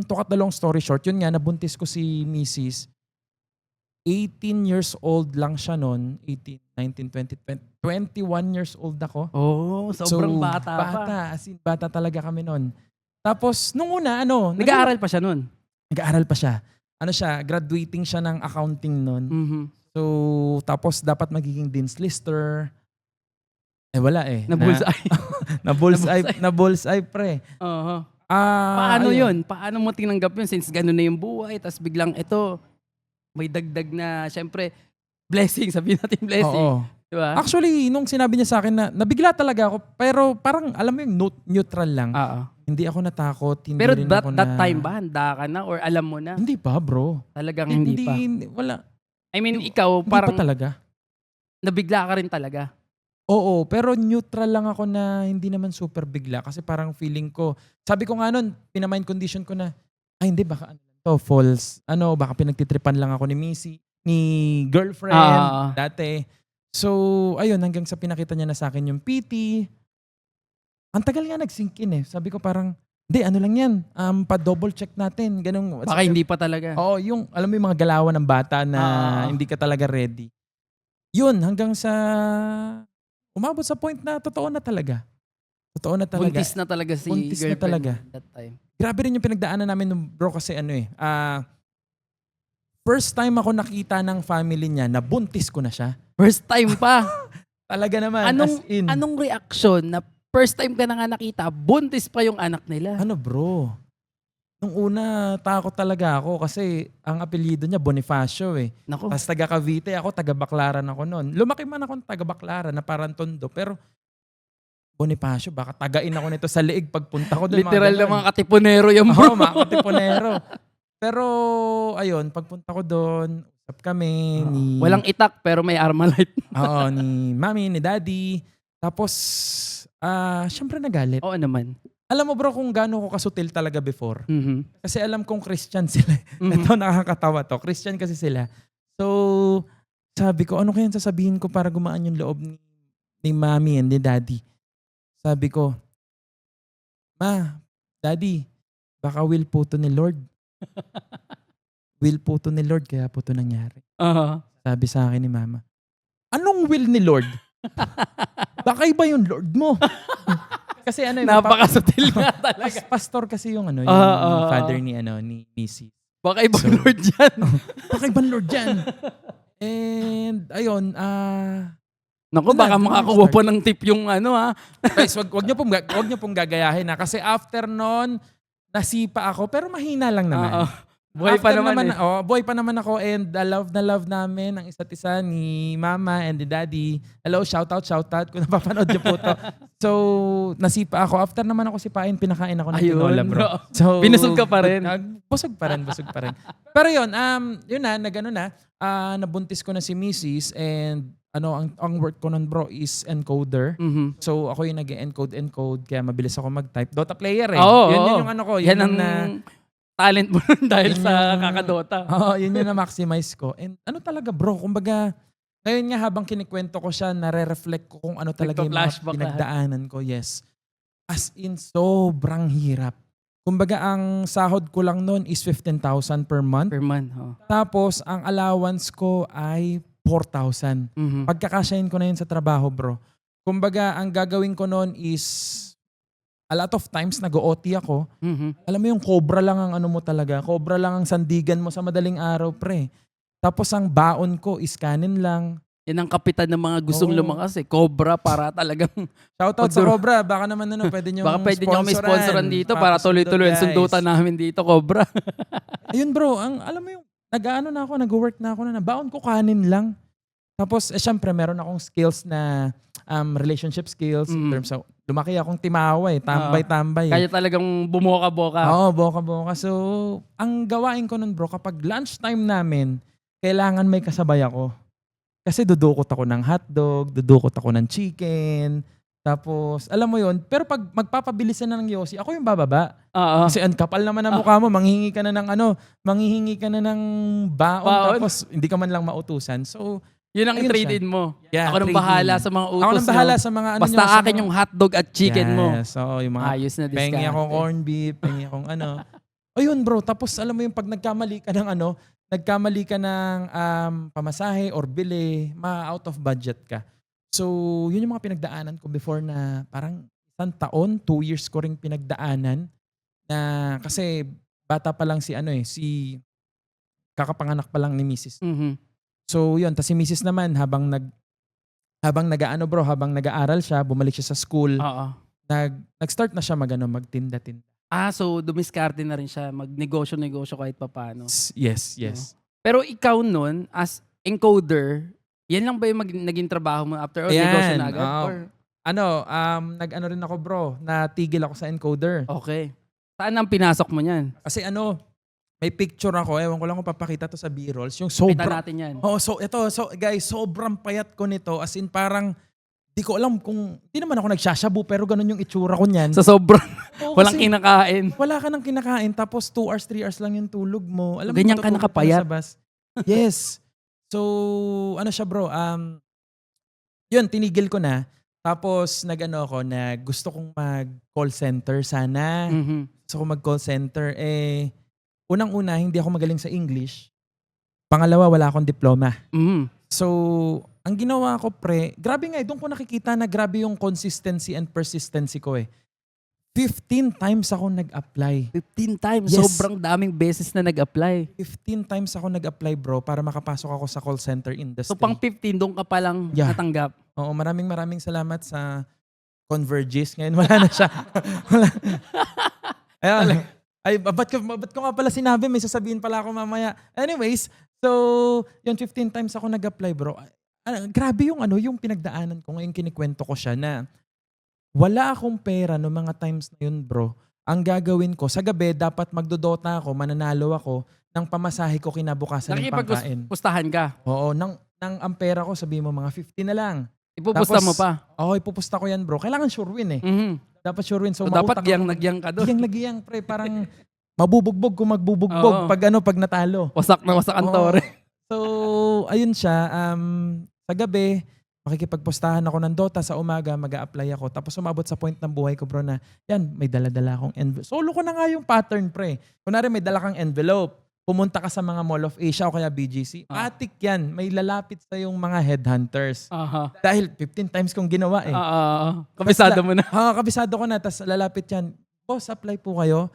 Speaker 1: to cut the long story short, yun nga, nabuntis ko si Mrs. 18 years old lang siya noon. 18, 19, 20, 21 years old ako.
Speaker 3: Oh, sobrang bata pa.
Speaker 1: As in, bata talaga kami noon. Tapos, nung una,
Speaker 3: Nag-aaral pa siya nun.
Speaker 1: Nag-aaral pa siya. Graduating siya ng accounting noon. So, tapos dapat magiging dean's lister. Eh wala eh.
Speaker 3: Na-bullseye.
Speaker 1: Na bullseye pre.
Speaker 3: Oo.
Speaker 1: Ah,
Speaker 3: Paano
Speaker 1: ayun.
Speaker 3: yun? Paano mo tinanggap yun since gano'n na yung buhay tapos biglang ito may dagdag na syempre blessing, sabihin natin blessing.
Speaker 1: Oo.
Speaker 3: Di ba?
Speaker 1: Actually, nung sinabi niya sa akin na nabigla talaga ako, pero parang alam mo yung neutral lang.
Speaker 3: Oo.
Speaker 1: Hindi ako natakot, hindi
Speaker 3: Pero
Speaker 1: rin
Speaker 3: that,
Speaker 1: ako
Speaker 3: that time ba, handa ka na or alam mo na?
Speaker 1: Hindi pa, bro.
Speaker 3: Talagang hindi pa.
Speaker 1: Wala.
Speaker 3: I mean, ikaw
Speaker 1: Hindi
Speaker 3: parang
Speaker 1: pa talaga.
Speaker 3: nabigla ka rin talaga.
Speaker 1: Oo, pero neutral lang ako na hindi naman super bigla kasi parang feeling ko, sabi ko nga nun, pinamind condition ko na, ay hindi, baka ano lang to, false, baka pinagtitripan lang ako ni Missy, ni girlfriend, dati. So, ayun, hanggang sa pinakita niya na sa akin yung PT, ang tagal nga nag-sink in eh. Sabi ko parang, hindi, ano lang yan, pa-double check natin, ganun.
Speaker 3: Baka hindi pa talaga.
Speaker 1: Oo, yung, alam mo yung mga galawan ng bata na hindi ka talaga ready. Yun, hanggang sa umabot sa point na totoo na talaga. Totoo na talaga.
Speaker 3: Buntis na talaga si
Speaker 1: Buntis na
Speaker 3: girlfriend
Speaker 1: talaga.
Speaker 3: mo that time.
Speaker 1: Grabe rin yung pinagdaanan namin nung bro kasi first time ako nakita ng family niya na buntis ko na siya.
Speaker 3: First time pa.
Speaker 1: Talaga naman,
Speaker 3: Anong
Speaker 1: as in.
Speaker 3: anong reaction na first time ka na nga nakita, buntis pa yung anak nila?
Speaker 1: Ano bro? Nung una, takot talaga ako kasi ang apelyido niya Bonifacio eh.
Speaker 3: Nako.
Speaker 1: Tapos taga Cavite ako, taga Baclaran ako noon. Lumaki man ako taga Baclaran na parang Tondo, pero Bonifacio, baka tagain ako nito sa liig pagpunta ko doon.
Speaker 3: Literal na mga katipunero yung
Speaker 1: Oo, mga katipunero. Pero ayun, pagpunta ko doon, usap kami ni...
Speaker 3: Walang itak pero may Armalite.
Speaker 1: Oo, ni mami, ni daddy. Tapos, syempre nagalit.
Speaker 3: Oo naman.
Speaker 1: Alam mo bro kung gaano ko kasutil talaga before.
Speaker 3: Mhm.
Speaker 1: Kasi alam kong Christian sila. Ito nakakatawa to. Christian kasi sila. So, sabi ko, ano kaya sasabihin ko para gumaan yung loob ni mami and ni daddy? Sabi ko, Ma, Daddy, baka will po to ni Lord. Will po to ni Lord, kaya po to nangyari. Sabi sa akin ni Mama, anong will ni Lord? Baka iba yung Lord mo. Kasi
Speaker 3: Napakasutil nga talaga.
Speaker 1: pastor kasi yung yung father ni Missy.
Speaker 3: Baka ibang Lord yan.
Speaker 1: Baka ibang Lord yan. And ayun,
Speaker 3: Naku, baka makakuha pa ng tip yung
Speaker 1: guys, wag niyo pong gagayahin na kasi after noon nasipa ako pero mahina lang naman.
Speaker 3: Buhay pa
Speaker 1: After
Speaker 3: naman
Speaker 1: buhay pa naman ako and na love namin ang isa't isa ni Mama and ni Daddy. Hello, shout out kung napapanood niyo po to. So, nasipa ako. After naman ako sipain, pinakain ako ng tinola, bro. So,
Speaker 3: Binusog ka pa rin.
Speaker 1: Busog pa rin. Pero yun, nabuntis ko na si Mrs. and ang work ko nun bro is encoder.
Speaker 3: Mhm.
Speaker 1: So ako yung nag-encode kaya mabilis ako mag-type. Dota player eh.
Speaker 3: Oo,
Speaker 1: Yun yung ko.
Speaker 3: Yan ang talent mo dahil
Speaker 1: Yun
Speaker 3: sa
Speaker 1: yung-
Speaker 3: kakadota.
Speaker 1: Oo, yun yung na-maximize ko. And talaga bro, kumbaga, ngayon nga habang kinikwento ko siya, nare-reflect ko kung ano talaga yung mga
Speaker 3: Nagpa-flashback
Speaker 1: pinagdaanan ko. Yes. As in, sobrang hirap. Kumbaga, ang sahod ko lang noon is 15,000 per month.
Speaker 3: Per month.
Speaker 1: Tapos, ang allowance ko ay 4,000.
Speaker 3: Mhm.
Speaker 1: Pagkakasyahin ko na yun sa trabaho, bro. Kumbaga, ang gagawin ko noon is a lot of times nag-OT ako.
Speaker 3: Mhm.
Speaker 1: Alam mo yung cobra lang ang mo talaga. Cobra lang ang sandigan mo sa madaling araw, pre. Tapos ang baon ko is kanin lang.
Speaker 3: Yan ang kapitan ng mga gustong
Speaker 1: Oo.
Speaker 3: lumakas Cobra para talagang
Speaker 1: Shoutout sa Cobra. Baka naman pwede nyo
Speaker 3: baka pwede nyo kami sponsoran dito para tuloy-tuloy ang sundutan namin dito, Cobra.
Speaker 1: Ayun bro, alam mo yung nag-work na ako na baon ko kanin lang. Tapos syempre meron akong skills na relationship skills in terms of lumaki akong timawa tambay-tambay.
Speaker 3: Kaya talagang bumoka-boka.
Speaker 1: Oo, boka-boka. So, ang gawain ko nun bro, kapag lunchtime namin, kailangan may kasabay ako. Kasi dudukot ako ng hotdog, dudukot ako ng chicken, tapos, alam mo yon. Pero pag magpapabilisan na ng Yossi, ako yung bababa.
Speaker 3: Oo.
Speaker 1: Kasi ang kapal naman ng mukha mo, manghihingi ka na ng baon, tapos hindi ka man lang mautusan. So,
Speaker 3: Yun ang
Speaker 1: ayun
Speaker 3: i-trade-in mo.
Speaker 1: Yeah,
Speaker 3: Ako nang
Speaker 1: trade-in.
Speaker 3: bahala sa mga utos
Speaker 1: ako nang bahala
Speaker 3: nyo.
Speaker 1: sa mga
Speaker 3: Basta akin yung hotdog at chicken mo.
Speaker 1: So, yung mga
Speaker 3: Ayos na
Speaker 1: pengi
Speaker 3: discount.
Speaker 1: akong corned beef, pengi akong O yun bro, tapos alam mo yung pag nagkamali ka ng pamasahe or bili, out of budget ka. So, yun yung mga pinagdaanan ko before na parang 1 taon, 2 years ko ring pinagdaanan na kasi bata pa lang si kakapanganak pa lang ni Mrs.
Speaker 3: Mhm.
Speaker 1: So, yun. Tapos si Mrs. naman habang habang habang nag-aaral siya, bumalik siya sa school,
Speaker 3: Oo.
Speaker 1: nag-start na siya magtinda-tinda.
Speaker 3: So dumiskarte na rin siya, magnegosyo-negosyo kahit papaano.
Speaker 1: Yes.
Speaker 3: Pero ikaw nun, as encoder, yan lang ba yung naging trabaho mo after all? Negosyo na agad?
Speaker 1: oo.
Speaker 3: Or,
Speaker 1: Nag-ano rin ako bro, natigil ako sa encoder.
Speaker 3: okay. Saan ang pinasok mo niyan?
Speaker 1: Kasi may picture ako, ewan ko lang kung papakita to sa B-rolls, yung
Speaker 3: Kita
Speaker 1: sobrang,
Speaker 3: natin yan.
Speaker 1: guys, sobrang payat ko nito, as in parang, di ko alam kung, di naman ako nagsashabu, pero ganun yung itsura ko niyan.
Speaker 3: Sa sobrang,
Speaker 1: Oo,
Speaker 3: walang
Speaker 1: kasi
Speaker 3: kinakain.
Speaker 1: wala ka nang kinakain, tapos 2 hours, 3 hours lang yung tulog mo. Alam mo,
Speaker 3: Ganyan ka
Speaker 1: matutulog
Speaker 3: nakapayat?
Speaker 1: sa bus. Yes. So, ano siya bro, yun, tinigil ko na. Tapos, gusto kong mag-call center sana.
Speaker 3: Mhm.
Speaker 1: Gusto kong mag-call center. Unang-una, hindi ako magaling sa English. Pangalawa, wala akong diploma.
Speaker 3: Mhm.
Speaker 1: So, ang ginawa ko grabe nga doon ko nakikita na grabe yung consistency and persistency ko 15 times ako nag-apply.
Speaker 3: 15 times.
Speaker 1: Yes.
Speaker 3: Sobrang daming beses na nag-apply.
Speaker 1: 15 times ako nag-apply bro para makapasok ako sa call center industry.
Speaker 3: So pang 15, doon ka palang
Speaker 1: Yeah.
Speaker 3: natanggap.
Speaker 1: Oo, maraming salamat sa Convergys. Ngayon wala na siya. Wala. Ayun. Ay, ba't ko nga pala sinabi? May sasabihin pala ako mamaya. Anyways, so, yung 15 times ako nag-apply bro. Grabe yung pinagdaanan ko. Ngayon kinikwento ko siya na wala akong pera no mga times na yun bro. Ang gagawin ko, sa gabi dapat magdodota ako, mananalo ako ng pamasahe ko kinabukasan ng pangkain.
Speaker 3: Nakikipagpustahan ka.
Speaker 1: Oo, ang pera ko sabihin mo mga 50 na lang.
Speaker 3: Ipupusta
Speaker 1: Tapos,
Speaker 3: mo pa.
Speaker 1: Oo, ipupusta ko yan bro. Kailangan sure win
Speaker 3: Mhm.
Speaker 1: Dapat sure win.
Speaker 3: So dapat nagyang ka doon.
Speaker 1: Giyang pre, parang mabubugbog kung magbubugbog
Speaker 3: Oo.
Speaker 1: pag natalo.
Speaker 3: Wasak na wasak ang
Speaker 1: Oo.
Speaker 3: tore.
Speaker 1: So, ayun siya. Sa gabi, makikipagpustahan ako ng Dota. Sa umaga, mag-a-apply ako. Tapos umabot sa point ng buhay ko bro na, yan, may dala-dala akong envelope. Solo ko na nga yung pattern pre. Kunwari may dala kang envelope. Pumunta ka sa mga Mall of Asia o kaya BGC. Atik yan. May lalapit sa yung mga headhunters.
Speaker 3: Aha.
Speaker 1: Dahil 15 times kong ginawa
Speaker 3: Kabisado mo na.
Speaker 1: Kabisado ko na. Tapos lalapit yan. Boss, apply po kayo.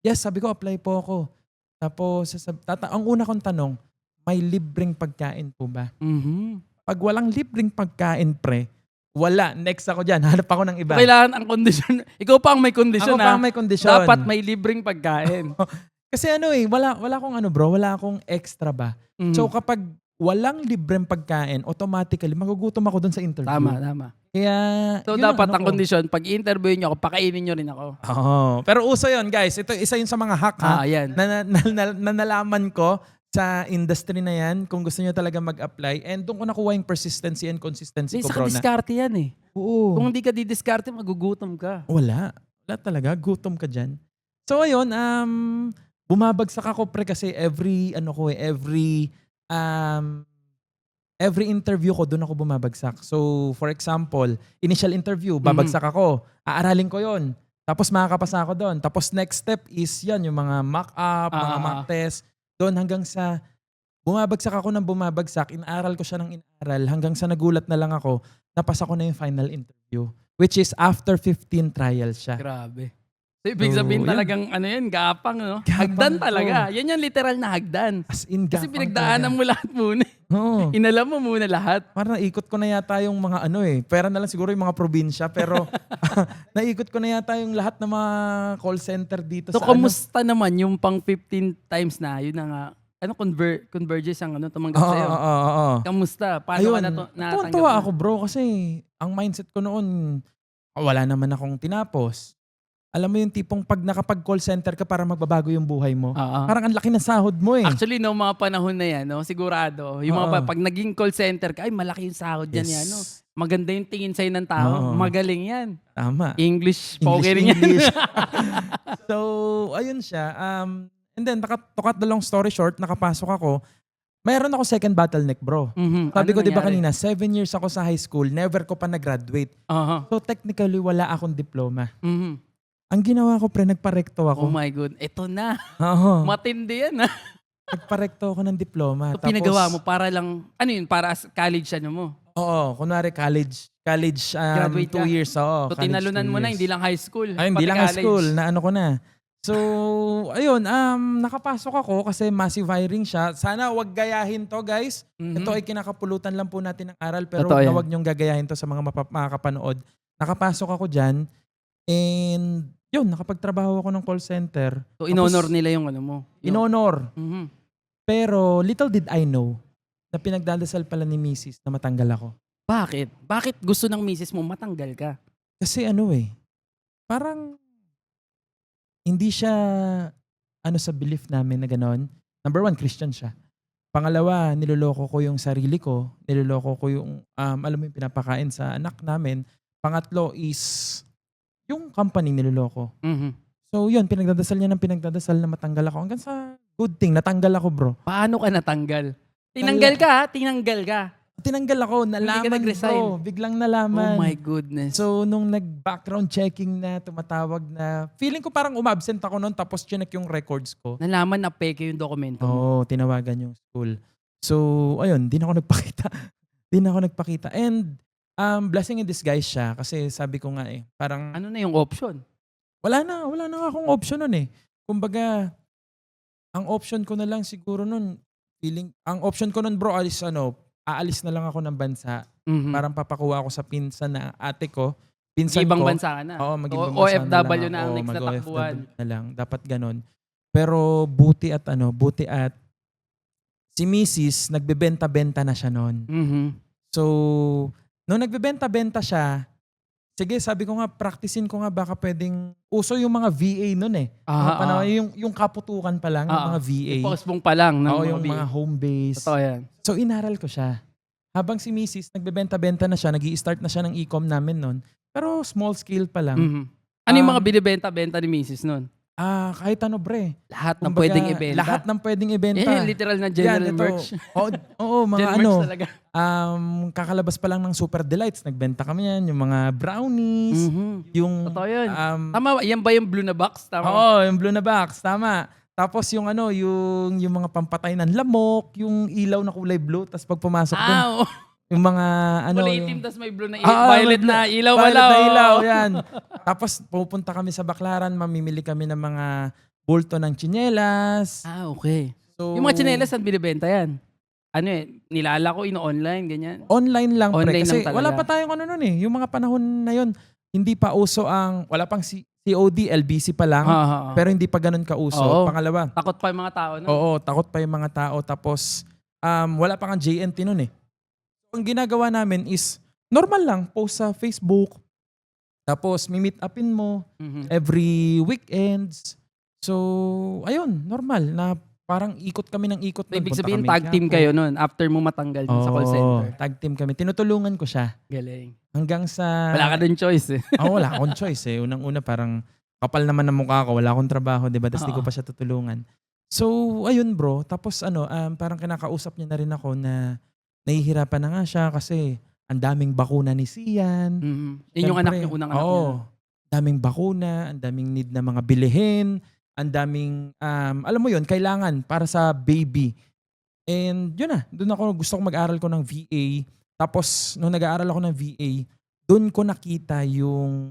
Speaker 1: Yes, sabi ko, apply po ako. Tapos, ang una kong tanong, may libreng pagkain po ba?
Speaker 3: Mhm.
Speaker 1: Pag walang libreng pagkain, pre, wala. Next ako dyan. Hanap ako ng iba.
Speaker 3: Kailangan ang kondisyon. Ikaw pa ang may kondisyon.
Speaker 1: Ako pa ang may kondisyon.
Speaker 3: Dapat may libreng pagkain.
Speaker 1: Kasi wala akong wala akong extra ba?
Speaker 3: Mhm.
Speaker 1: So kapag walang libreng pagkain, automatically magugutom ako dun sa interview.
Speaker 3: Tama.
Speaker 1: Kaya,
Speaker 3: So
Speaker 1: yun
Speaker 3: dapat
Speaker 1: ang
Speaker 3: ang
Speaker 1: ko.
Speaker 3: kondisyon, pag i-interview nyo ako, pakainin nyo rin ako.
Speaker 1: Pero uso yun, guys. Ito, isa yun sa mga hack ha,
Speaker 3: Ayan.
Speaker 1: na nalaman ko sa industry na yan kung gusto nyo talaga mag-apply. And doon ko nakuha yung persistency and consistency ko,
Speaker 3: Sa
Speaker 1: bro. Na,
Speaker 3: diskarte yan eh.
Speaker 1: oo.
Speaker 3: Kung hindi ka didiskarte, magugutom ka.
Speaker 1: Wala talaga. Gutom ka dyan. So, ayun, bumabagsak ako, pre, kasi every interview ko, doon ako bumabagsak. So, for example, initial interview, babagsak ako. Aaralin ko yon. Tapos makakapasa ako doon. Tapos next step is yan, yung mga mock-up, mga mock test. Doon hanggang sa bumabagsak ako ng bumabagsak, inaaral ko siya ng inaaral, hanggang sa nagulat na lang ako, napasa ko na yung final interview. Which is after 15 trials siya.
Speaker 3: Grabe. So, ibig
Speaker 1: So,
Speaker 3: sabihin
Speaker 1: yun.
Speaker 3: talagang gapang, no?
Speaker 1: Gapang
Speaker 3: Hagdan
Speaker 1: to.
Speaker 3: talaga. Yan yung literal na hagdan.
Speaker 1: As in,
Speaker 3: Kasi
Speaker 1: gapang
Speaker 3: pinagdaanan
Speaker 1: talaga.
Speaker 3: mo lahat muna.
Speaker 1: Oo.
Speaker 3: Inalam mo muna lahat.
Speaker 1: Parang naikot ko na yata yung mga pera na lang siguro yung mga probinsya, pero naikot ko na yata yung lahat ng mga call center dito
Speaker 3: So,
Speaker 1: sa
Speaker 3: kamusta naman yung pang 15 times na? Yun na nga. Converges ang tumanggap sa'yo.
Speaker 1: Oo.
Speaker 3: Kamusta? Paano ka natanggap?
Speaker 1: Tuwan-tuwa ako bro kasi ang mindset ko noon, wala naman akong tinapos. Alam mo yung tipong pag nakapag-call center ka para magbabago yung buhay mo.
Speaker 3: Oo.
Speaker 1: Parang ang laki ng sahod mo eh.
Speaker 3: Actually, no, mga panahon na yan, no, sigurado, yung mga
Speaker 1: Oo.
Speaker 3: pag naging call center ka, ay malaki yung sahod yan,
Speaker 1: Yes.
Speaker 3: yan, no? Maganda yung tingin sa'yo ng tao.
Speaker 1: Oo.
Speaker 3: Magaling yan.
Speaker 1: Tama.
Speaker 3: English, poker rin yan.
Speaker 1: English. So, ayun siya. And then, to cut the long story short, nakapasok ako. Mayroon ako second bottleneck, bro.
Speaker 3: Mhm.
Speaker 1: Sabi
Speaker 3: Ano
Speaker 1: ko, di ba
Speaker 3: nangyari?
Speaker 1: kanina, 7 years ako sa high school, never ko pa nag-graduate.
Speaker 3: Aha.
Speaker 1: So, technically, wala akong diploma.
Speaker 3: Mhm.
Speaker 1: Ang ginawa ko, pre, nagparekto
Speaker 3: Oh
Speaker 1: ako.
Speaker 3: my God. Ito na.
Speaker 1: Oo.
Speaker 3: Matindi yan, ha?
Speaker 1: Nagparekto ako ng diploma.
Speaker 3: So, pinagawa mo para lang, ano yun, para as college ano mo?
Speaker 1: Oo, kunwari college
Speaker 3: Graduate
Speaker 1: 2
Speaker 3: ka.
Speaker 1: years. Oo,
Speaker 3: So,
Speaker 1: college,
Speaker 3: tinalunan
Speaker 1: 2
Speaker 3: mo na,
Speaker 1: years.
Speaker 3: hindi lang high school.
Speaker 1: Ay, hindi
Speaker 3: pati
Speaker 1: lang high
Speaker 3: college.
Speaker 1: school, na ano ko na. So, ayun, nakapasok ako kasi massive hiring siya. Sana wag gayahin to, guys.
Speaker 3: Mhm.
Speaker 1: Ito ay kinakapulutan lang po natin ng aral pero
Speaker 3: Totoo yan.
Speaker 1: wag niyong gagayahin to sa mga makakapanood. Nakapasok ako diyan and yun, nakapagtrabaho ako ng call center.
Speaker 3: So, in-honor nila yung ano mo.
Speaker 1: In-honor.
Speaker 3: Mhm.
Speaker 1: Pero little did I know na pinagdadasal pala ni Mrs. na matanggal ako.
Speaker 3: Bakit? Bakit gusto ng misis mo matanggal ka?
Speaker 1: Kasi parang hindi siya sa belief namin na gano'n. Number one, Christian siya. Pangalawa, niloloko ko yung sarili ko. Niloloko ko yung, alam mo yung pinapakain sa anak namin. Pangatlo is yung company niloloko.
Speaker 3: Mhm.
Speaker 1: So yun, pinagdadasal niya ng pinagdadasal na matanggal ako. Hanggang sa good thing, natanggal ako bro.
Speaker 3: Paano ka natanggal? Tinanggal ka ha? Tinanggal ka.
Speaker 1: Tinanggal ako,
Speaker 3: ka
Speaker 1: nalaman
Speaker 3: nag-resign?
Speaker 1: bro. Biglang nalaman.
Speaker 3: Oh my goodness.
Speaker 1: So, nung nag-background checking na, tumatawag na, feeling ko parang umabsent ako noon tapos chinek yung records ko.
Speaker 3: Nalaman na peke yung dokumento mo.
Speaker 1: Oo, tinawagan yung school. So, ayun, di na ako nagpakita. Di na ako nagpakita. And, blessing in disguise siya kasi sabi ko nga parang,
Speaker 3: Ano na yung option?
Speaker 1: wala na nga akong option nun Kumbaga, ang option ko na lang siguro nun, ang option ko nun bro is aalis na lang ako ng bansa.
Speaker 3: Mhm.
Speaker 1: Parang papakuha ako sa pinsan na ate ko.
Speaker 3: Sa
Speaker 1: Pinsan
Speaker 3: ibang
Speaker 1: ko.
Speaker 3: bansa ka na.
Speaker 1: Oo, mag-ibang
Speaker 3: O-
Speaker 1: bansa
Speaker 3: OFW
Speaker 1: lang
Speaker 3: na ang
Speaker 1: ako.
Speaker 3: next na
Speaker 1: Mag-OFW
Speaker 3: takbuhan.
Speaker 1: na lang. Dapat ganun. Pero buti at si Mrs. nagbebenta-benta na siya noon.
Speaker 3: Mhm.
Speaker 1: So, nung nagbebenta-benta siya, sige, sabi ko nga, practicein ko nga baka pwedeng, uso yung mga VA noon yung kaputukan pa lang, yung mga VA.
Speaker 3: Postpone pa lang ng
Speaker 1: Oo,
Speaker 3: mga
Speaker 1: yung
Speaker 3: VA.
Speaker 1: mga home base.
Speaker 3: Totoo yan.
Speaker 1: So, inaral ko siya. Habang si Mrs. nagbebenta-benta na siya, nag-i-start na siya ng e-com namin noon. Pero small scale pa lang.
Speaker 3: Mhm. Ano yung mga binibenta-benta ni Mrs. nun?
Speaker 1: Kahit bre.
Speaker 3: Lahat ng
Speaker 1: Kumbaga,
Speaker 3: pwedeng ibenta.
Speaker 1: Lahat ng pwedeng ibenta.
Speaker 3: Yan yung literal na general
Speaker 1: Yan, ito.
Speaker 3: merch.
Speaker 1: Oo, mga
Speaker 3: General merch talaga.
Speaker 1: kakalabas pa lang ng Super Delights. Nagbenta kami yan. Yung mga brownies.
Speaker 3: Mhm.
Speaker 1: Yung,
Speaker 3: Totoo yun.
Speaker 1: um,
Speaker 3: Tama, yan ba yung blue na box? Tama.
Speaker 1: Oo, yung blue na box. Tama. Tapos yung yung mga pampatay ng lamok, yung ilaw na kulay blue, tapos pag pumasok dun,
Speaker 3: Oo.
Speaker 1: yung mga
Speaker 3: Kulay
Speaker 1: yung-
Speaker 3: itim, tas may blue na
Speaker 1: Ah,
Speaker 3: violet
Speaker 1: may
Speaker 3: na ilaw
Speaker 1: violet
Speaker 3: pala.
Speaker 1: na
Speaker 3: oo.
Speaker 1: ilaw, yan. Tapos pupunta kami sa Baclaran, mamimili kami ng mga bulto ng tsinelas.
Speaker 3: Okay.
Speaker 1: So,
Speaker 3: Yung mga tsinelas, saan binibenta yan? Ano nilala ko, ino-online, ganyan.
Speaker 1: online lang pre.
Speaker 3: Online
Speaker 1: Kasi
Speaker 3: lang talaga.
Speaker 1: wala pa tayong yung mga panahon na yun, hindi pa uso wala pang COD, LBC pa lang. Pero hindi pa ganun kauso.
Speaker 3: Oo.
Speaker 1: Pangalawa,
Speaker 3: Takot pa yung mga tao, no?
Speaker 1: oo, takot pa yung mga tao. Tapos, wala pa kang JNT nun Ang ginagawa namin is, normal lang, post sa Facebook. Tapos, mi-meet upin mo
Speaker 3: Mhm.
Speaker 1: every weekends. So, ayun, normal na parang ikot kami ng ikot.
Speaker 3: So, ibig
Speaker 1: Punta
Speaker 3: sabihin,
Speaker 1: kami
Speaker 3: tag team
Speaker 1: Quiapo.
Speaker 3: kayo nun after mo matanggal dun sa call
Speaker 1: Oo,
Speaker 3: center.
Speaker 1: tag team kami. Tinutulungan ko siya
Speaker 3: Galing.
Speaker 1: hanggang sa...
Speaker 3: Wala ka dun choice eh.
Speaker 1: Wala akong choice Unang-una parang kapal naman ng mukha ko. Wala akong trabaho, di ba? Tapos di ko
Speaker 3: Oo.
Speaker 1: pa siya tutulungan. So, ayun bro. Tapos parang kinakausap niya na rin ako na nahihirapan na nga siya kasi ang daming bakuna ni Sian.
Speaker 3: Mhm. Yun yung anak niyo, unang anak niya.
Speaker 1: Oo. Daming bakuna, ang daming need na mga bilihin, ang daming, alam mo yun, kailangan para sa baby. And yun doon ako gusto ko mag-aral ko ng VA. Tapos, nung nag-aaral ako ng VA, doon ko nakita yung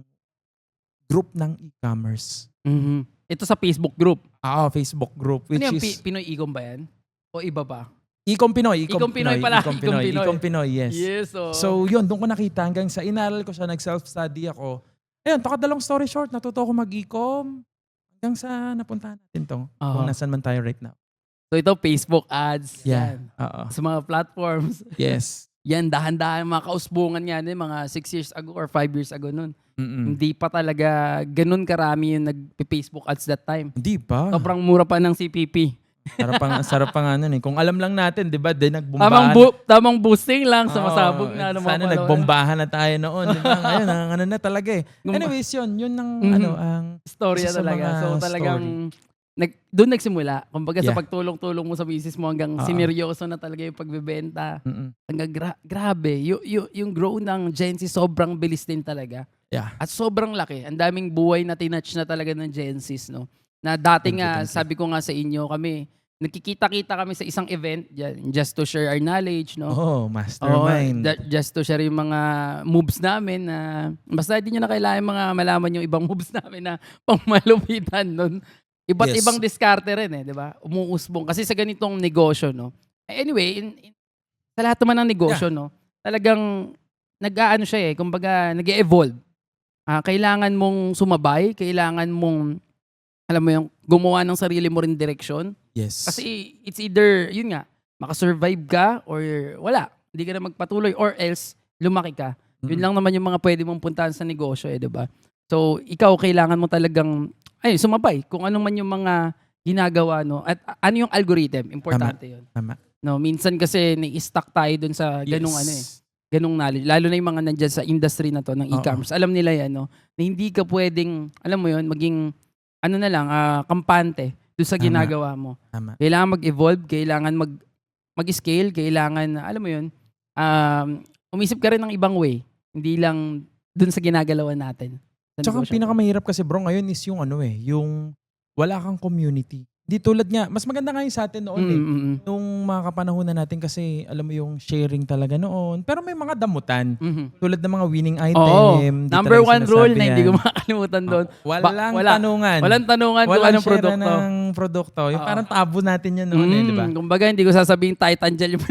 Speaker 1: group ng e-commerce.
Speaker 3: Mhm. Ito sa Facebook group.
Speaker 1: Facebook group, which
Speaker 3: Ano yung
Speaker 1: is
Speaker 3: Pinoy Igom ba yan? O iba pa?
Speaker 1: Ecom Pinoy.
Speaker 3: Ecom Pinoy pala,
Speaker 1: Ecom
Speaker 3: Ecom
Speaker 1: Pinoy.
Speaker 3: Pinoy.
Speaker 1: Ecom Pinoy, yes.
Speaker 3: Yes, oo.
Speaker 1: So yun, doon ko nakita hanggang sa inaral ko siya, nag-self-study ako. Ayun, pakadalong story short, natuto ako mag-ecom hanggang sa napuntahan natin to. Kung nasan man tayo right now.
Speaker 3: So ito, Facebook ads.
Speaker 1: Yeah.
Speaker 3: Yan.
Speaker 1: Oo.
Speaker 3: Sa mga platforms.
Speaker 1: Yes.
Speaker 3: Yan, dahan-dahan, mga kausbungan yan, mga 6 years ago or 5 years ago nun.
Speaker 1: Mm-mm.
Speaker 3: Hindi pa talaga ganun karami yung nag-Facebook ads that time.
Speaker 1: Hindi pa.
Speaker 3: Sobrang mura pa ng CPP.
Speaker 1: Sarap pa nga nun Kung alam lang natin, di ba, nagbombahan.
Speaker 3: Tamang boosting lang sa
Speaker 1: Oo,
Speaker 3: masabog na ano
Speaker 1: sana nagbombahan na tayo noon. Di ba? Ngayon, ang na talaga Anyways, yun ang ang
Speaker 3: Storya
Speaker 1: isa sa
Speaker 3: talaga.
Speaker 1: mga
Speaker 3: So talagang doon nagsimula. Kumbaga sa
Speaker 1: Yeah.
Speaker 3: pagtulong-tulong mo sa business mo hanggang
Speaker 1: Oo.
Speaker 3: sineryoso na talaga yung pagbebenta.
Speaker 1: Mm-mm.
Speaker 3: Hanggang grabe. Yung grow ng Gen Z sobrang bilis din talaga.
Speaker 1: Yeah.
Speaker 3: At sobrang laki. Ang daming buhay na tinouch na talaga ng Gen Zs, no? Na dati nga,
Speaker 1: Thank you.
Speaker 3: sabi ko nga sa inyo, nagkikita-kita kami sa isang event, just to share our knowledge, no?
Speaker 1: Oh, mastermind.
Speaker 3: Just to share yung mga moves namin na basta hindi nyo na kailangan mga malaman yung ibang moves namin na pangmalupitan nun. Iba't
Speaker 1: Yes.
Speaker 3: ibang diskarte rin eh, 'di ba? Umuusbong kasi sa ganitong negosyo, no. Anyway, sa lahat naman ng negosyo, no, talagang nag-aano siya eh, kumbaga nag-e-evolve. Kailangan mong sumabay, kailangan mong alam mo yung gumawa ng sarili mo rin direksyon.
Speaker 1: Yes.
Speaker 3: Kasi it's either, yun nga, makasurvive ka or wala. Hindi ka na magpatuloy or else lumaki ka. Yun lang naman yung mga pwede mong puntahan sa negosyo eh, 'di ba? So, ikaw kailangan mo talagang sumabay kung ano man yung mga ginagawa, no. At ano yung algorithm, importante 'yun.
Speaker 1: Tama.
Speaker 3: No, minsan kasi ni-stuck tayo dun sa ganung ganung knowledge. Lalo na yung mga nandiyan sa industry na to ng e-commerce. Alam nila 'yan, no. Na hindi ka pwedeng, alam mo 'yun, maging ano na lang, kampante dun sa
Speaker 1: Tama.
Speaker 3: ginagawa mo.
Speaker 1: Tama.
Speaker 3: Kailangan mag-evolve, kailangan mag-scale, kailangan, alam mo yun, umisip ka rin ng ibang way. Hindi lang dun sa ginagalawan natin. Sa
Speaker 1: Tsaka ang
Speaker 3: negosyo.
Speaker 1: pinakamahirap kasi bro ngayon is yung yung wala kang community. Di tulad nga, mas maganda nga yung sa atin noon Nung mga kapanahunan natin kasi alam mo yung sharing talaga noon. Pero may mga damutan. Tulad ng mga winning item.
Speaker 3: Oo.
Speaker 1: di
Speaker 3: Number
Speaker 1: talaga
Speaker 3: 1 rule
Speaker 1: sinasabi
Speaker 3: na hindi
Speaker 1: yan.
Speaker 3: ko makakalimutan doon.
Speaker 1: Walang tanungan.
Speaker 3: Walang tanungan kung
Speaker 1: Walang
Speaker 3: anong
Speaker 1: share
Speaker 3: produkto.
Speaker 1: ng produkto. Yung parang tabo natin yun noon di ba?
Speaker 3: Kumbaga, hindi ko sasabihin Titan Gel yung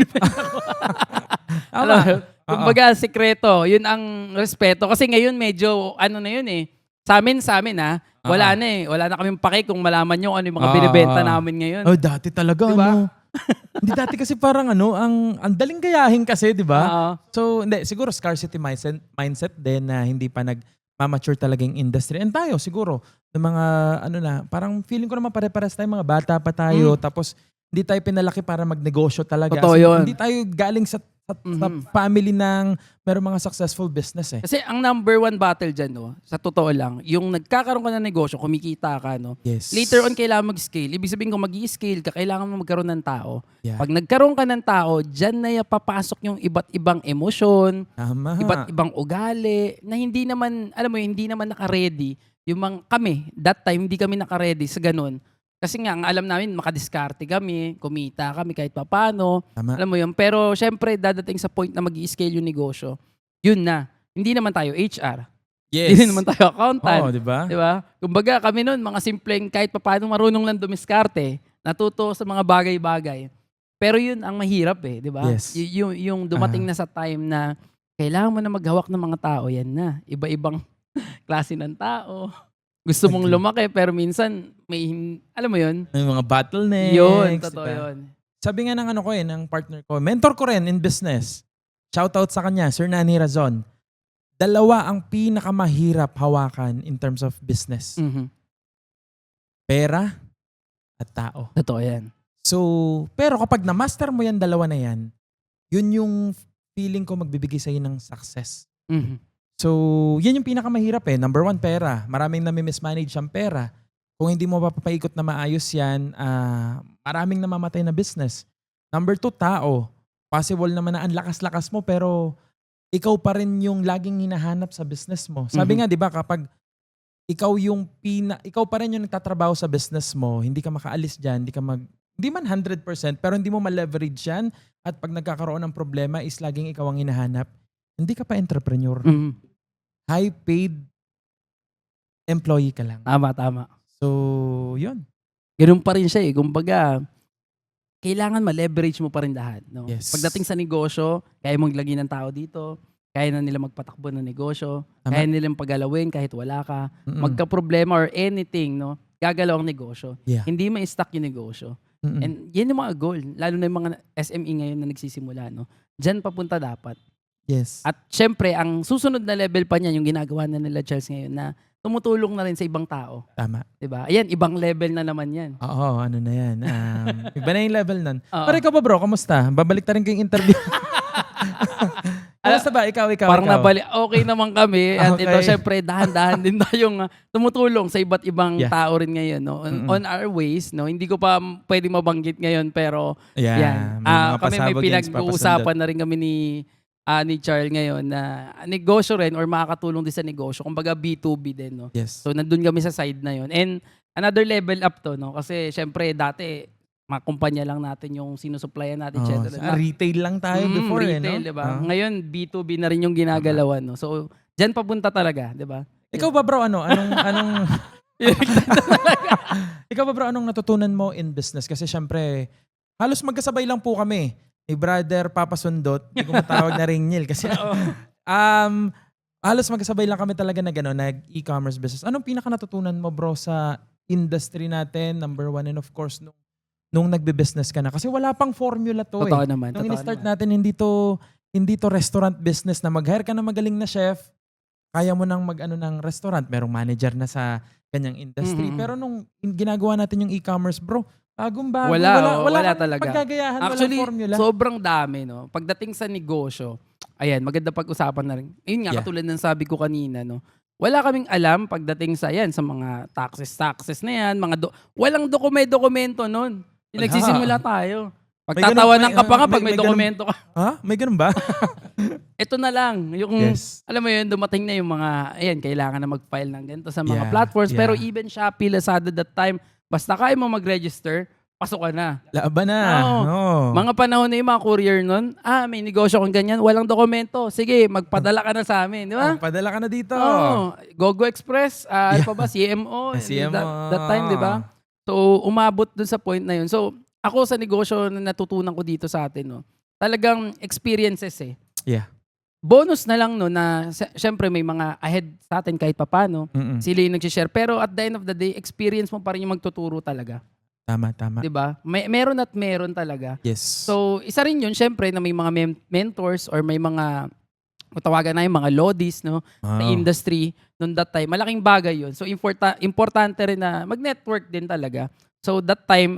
Speaker 3: alam mo,
Speaker 1: Oo.
Speaker 3: kumbaga, sikreto. Yun ang respeto. Kasi ngayon, medyo, ano na yun eh. Sa amin wala na eh. Wala na kaming pake kung malaman nyo ano yung mga binibenta namin ngayon.
Speaker 1: Oh, dati talaga
Speaker 3: Diba?
Speaker 1: Hindi dati kasi parang ang daling gayahin kasi, 'di ba?
Speaker 3: Oo.
Speaker 1: So, hindi siguro scarcity mindset din na hindi pa nag-mature talaga yung industry. And tayo siguro ng mga parang feeling ko naman pare-pares tayo mga bata pa tayo tapos hindi tayo pinalaki para magnegosyo talaga.
Speaker 3: Totoo yun.
Speaker 1: Hindi tayo galing sa family ng merong mga successful business eh.
Speaker 3: Kasi ang number 1 battle dyan, no, sa totoo lang, yung nagkakaroon ka ng negosyo, kumikita ka, no,
Speaker 1: Yes.
Speaker 3: later on kailangan mag-scale. Ibig sabihin kung mag-i-scale ka, kailangan mo magkaroon ng tao.
Speaker 1: Yeah.
Speaker 3: Pag nagkaroon ka ng tao, dyan na papasok yung iba't ibang emosyon,
Speaker 1: Tama.
Speaker 3: iba't ibang ugali, na hindi naman, alam mo, hindi naman naka-ready. Yung kami, that time, hindi kami naka-ready sa ganun. Kasi nga, ang alam namin, makadiskarte kami, kumita kami kahit papano.
Speaker 1: Tama.
Speaker 3: Alam mo yun. Pero syempre, dadating sa point na mag-i-scale yung negosyo. Yun na. Hindi naman tayo HR.
Speaker 1: Yes.
Speaker 3: Hindi naman tayo accountant.
Speaker 1: Oo, 'di ba?
Speaker 3: Diba? Kumbaga, kami nun, mga simpleng kahit papano marunong lang dumiskarte. Natuto sa mga bagay-bagay. Pero yun ang mahirap eh, 'di ba?
Speaker 1: Yes.
Speaker 3: Yung dumating na sa time na kailangan mo na maghawak ng mga tao, yan na. Iba-ibang klase ng tao. Gusto mong lumaki pero minsan may alam mo yun?
Speaker 1: May mga bottlenecks.
Speaker 3: Yun, totoo
Speaker 1: diba?
Speaker 3: yun.
Speaker 1: Sabi nga ng ng partner ko, mentor ko rin in business. Shout out sa kanya, Sir Nani Razon. 2 ang pinakamahirap hawakan in terms of business. Pera at tao.
Speaker 3: Totoo yan.
Speaker 1: So, pero kapag na-master mo yan 2 na yan, yun yung feeling ko magbibigay sa'yo ng success. So, yan yung pinakamahirap eh. Number 1, pera. Maraming nami-mismanage ang pera. Kung hindi mo papaikot na maayos yan, maraming namamatay na business. Number 2, tao. Possible naman na ang lakas-lakas mo pero ikaw pa rin yung laging hinahanap sa business mo. Sabi nga, di ba, kapag ikaw pa rin yung nagtatrabaho sa business mo, hindi ka makaalis dyan, hindi man 100%, pero hindi mo ma-leverage yan at pag nagkakaroon ng problema is laging ikaw ang hinahanap, hindi ka pa entrepreneur. High-paid employee ka lang.
Speaker 3: Tama.
Speaker 1: So, yun.
Speaker 3: Ganun pa rin siya eh. Kumbaga, kailangan ma-leverage mo pa rin lahat. No?
Speaker 1: Yes.
Speaker 3: Pagdating sa negosyo, kaya mong lagyan ng tao dito, kaya na nila magpatakbo ng negosyo,
Speaker 1: Tama.
Speaker 3: kaya nilang pagalawin kahit wala ka. Magka-problema or anything, no? Gagalaw ang negosyo.
Speaker 1: Yeah.
Speaker 3: Hindi ma-stuck yung negosyo. And yan yung mga goal. Lalo na yung mga SME ngayon na nagsisimula. No? Diyan papunta dapat.
Speaker 1: Yes.
Speaker 3: At syempre, ang susunod na level pa niyan, yung ginagawa na nila Charles ngayon na tumutulong na rin sa ibang tao.
Speaker 1: Tama.
Speaker 3: Diba? Ayan, ibang level na naman yan.
Speaker 1: Oo, ano na yan. Iba na yung level nun.
Speaker 3: Oo.
Speaker 1: Pero ikaw ba bro, kamusta? Babalik ta rin kayong interview. Kamusta ba? Ikaw.
Speaker 3: Parang nabalik. Okay naman kami. At
Speaker 1: Okay.
Speaker 3: ito, syempre, dahan-dahan din tayong tumutulong sa iba't ibang
Speaker 1: Yeah.
Speaker 3: tao rin ngayon. No? On our ways, no? Hindi ko pa pwede mabanggit ngayon, pero
Speaker 1: Yeah,
Speaker 3: yan.
Speaker 1: may mga
Speaker 3: Kami may
Speaker 1: pasabog yan,
Speaker 3: pinag-uusapan na rin kami ni Charles ngayon na negosyo rin or makakatulong din sa negosyo. Kumbaga B2B din. No?
Speaker 1: Yes.
Speaker 3: So, nandun kami sa side na yon. And another level up to, no? Kasi syempre, dati, mga kumpanya lang natin yung sinusupplyan natin.
Speaker 1: Retail lang tayo before
Speaker 3: retail,
Speaker 1: no?
Speaker 3: diba? Ngayon, B2B na rin yung ginagalawan. No? So, dyan papunta talaga, di ba?
Speaker 1: Ikaw ba bro, anong Ikaw ba bro, anong natutunan mo in business? Kasi syempre, halos magkasabay lang po kami. Ni brother Papa Sundot, hindi ko matawag na Ringnil kasi halos magkasabay lang kami talaga na gano'n, nag-e-commerce business. Anong pinaka natutunan mo bro sa industry natin, number one, and of course, nung nagbe-business ka na? Kasi wala pang formula to
Speaker 3: Totoo naman.
Speaker 1: Nung
Speaker 3: Totoo
Speaker 1: in-start
Speaker 3: naman.
Speaker 1: natin, hindi to restaurant business na mag-hire ka na magaling na chef, kaya mo nang mag-ano ng restaurant, merong manager na sa kanyang industry.
Speaker 3: Mhm.
Speaker 1: Pero nung ginagawa natin yung e-commerce bro, bagong-bago.
Speaker 3: Wala
Speaker 1: kang
Speaker 3: talaga.
Speaker 1: paggagayahan,
Speaker 3: Actually,
Speaker 1: walang formula.
Speaker 3: sobrang dami, no? Pagdating sa negosyo, ayan, maganda pag-usapan na rin. Yun nga,
Speaker 1: Yeah.
Speaker 3: katulad ng sabi ko kanina, no? Wala kaming alam pagdating sa yan, sa mga taxes na yan, walang dokumento nun. Yung
Speaker 1: Wala.
Speaker 3: nagsisimula tayo.
Speaker 1: May
Speaker 3: Pagtatawanan
Speaker 1: ganun-
Speaker 3: ka pa nga pag
Speaker 1: may
Speaker 3: may
Speaker 1: ganun-
Speaker 3: dokumento ka.
Speaker 1: Ha? May ganun ba?
Speaker 3: Ito na lang, yung,
Speaker 1: Yes.
Speaker 3: alam mo yun, dumating na yung mga, ayan, kailangan na mag-file ng ganito sa mga
Speaker 1: Yeah,
Speaker 3: platforms.
Speaker 1: yeah.
Speaker 3: Pero even Shopee, Lazada that time, basta kaya mo mag-register, pasok ka na.
Speaker 1: Laban na.
Speaker 3: Oo.
Speaker 1: Oo.
Speaker 3: Mga panahon na yung mga courier nun, may negosyo kong ganyan, walang dokumento. Sige, magpadala ka na sa amin, di ba?
Speaker 1: Padala ka na dito.
Speaker 3: Oo. Gogo Express, ano pa ba, CMO,
Speaker 1: CMO.
Speaker 3: that time, di ba? So, umabot dun sa point na yun. So, ako sa negosyo na natutunan ko dito sa atin, no, talagang experiences eh.
Speaker 1: Yeah.
Speaker 3: Bonus na lang no na syempre may mga ahead sa atin kahit papano.
Speaker 1: Mm-mm.
Speaker 3: Sila yung nag-share. Pero at the end of the day, experience mo pa rin yung magtuturo talaga.
Speaker 1: Tama.
Speaker 3: 'Di ba? Meron at meron talaga.
Speaker 1: Yes.
Speaker 3: So, isa rin yun syempre na may mga mentors or may mga kung tawagan na yung mga lodis no, na industry noon that time. Malaking bagay yun. So, importante rin na mag-network din talaga. So, that time,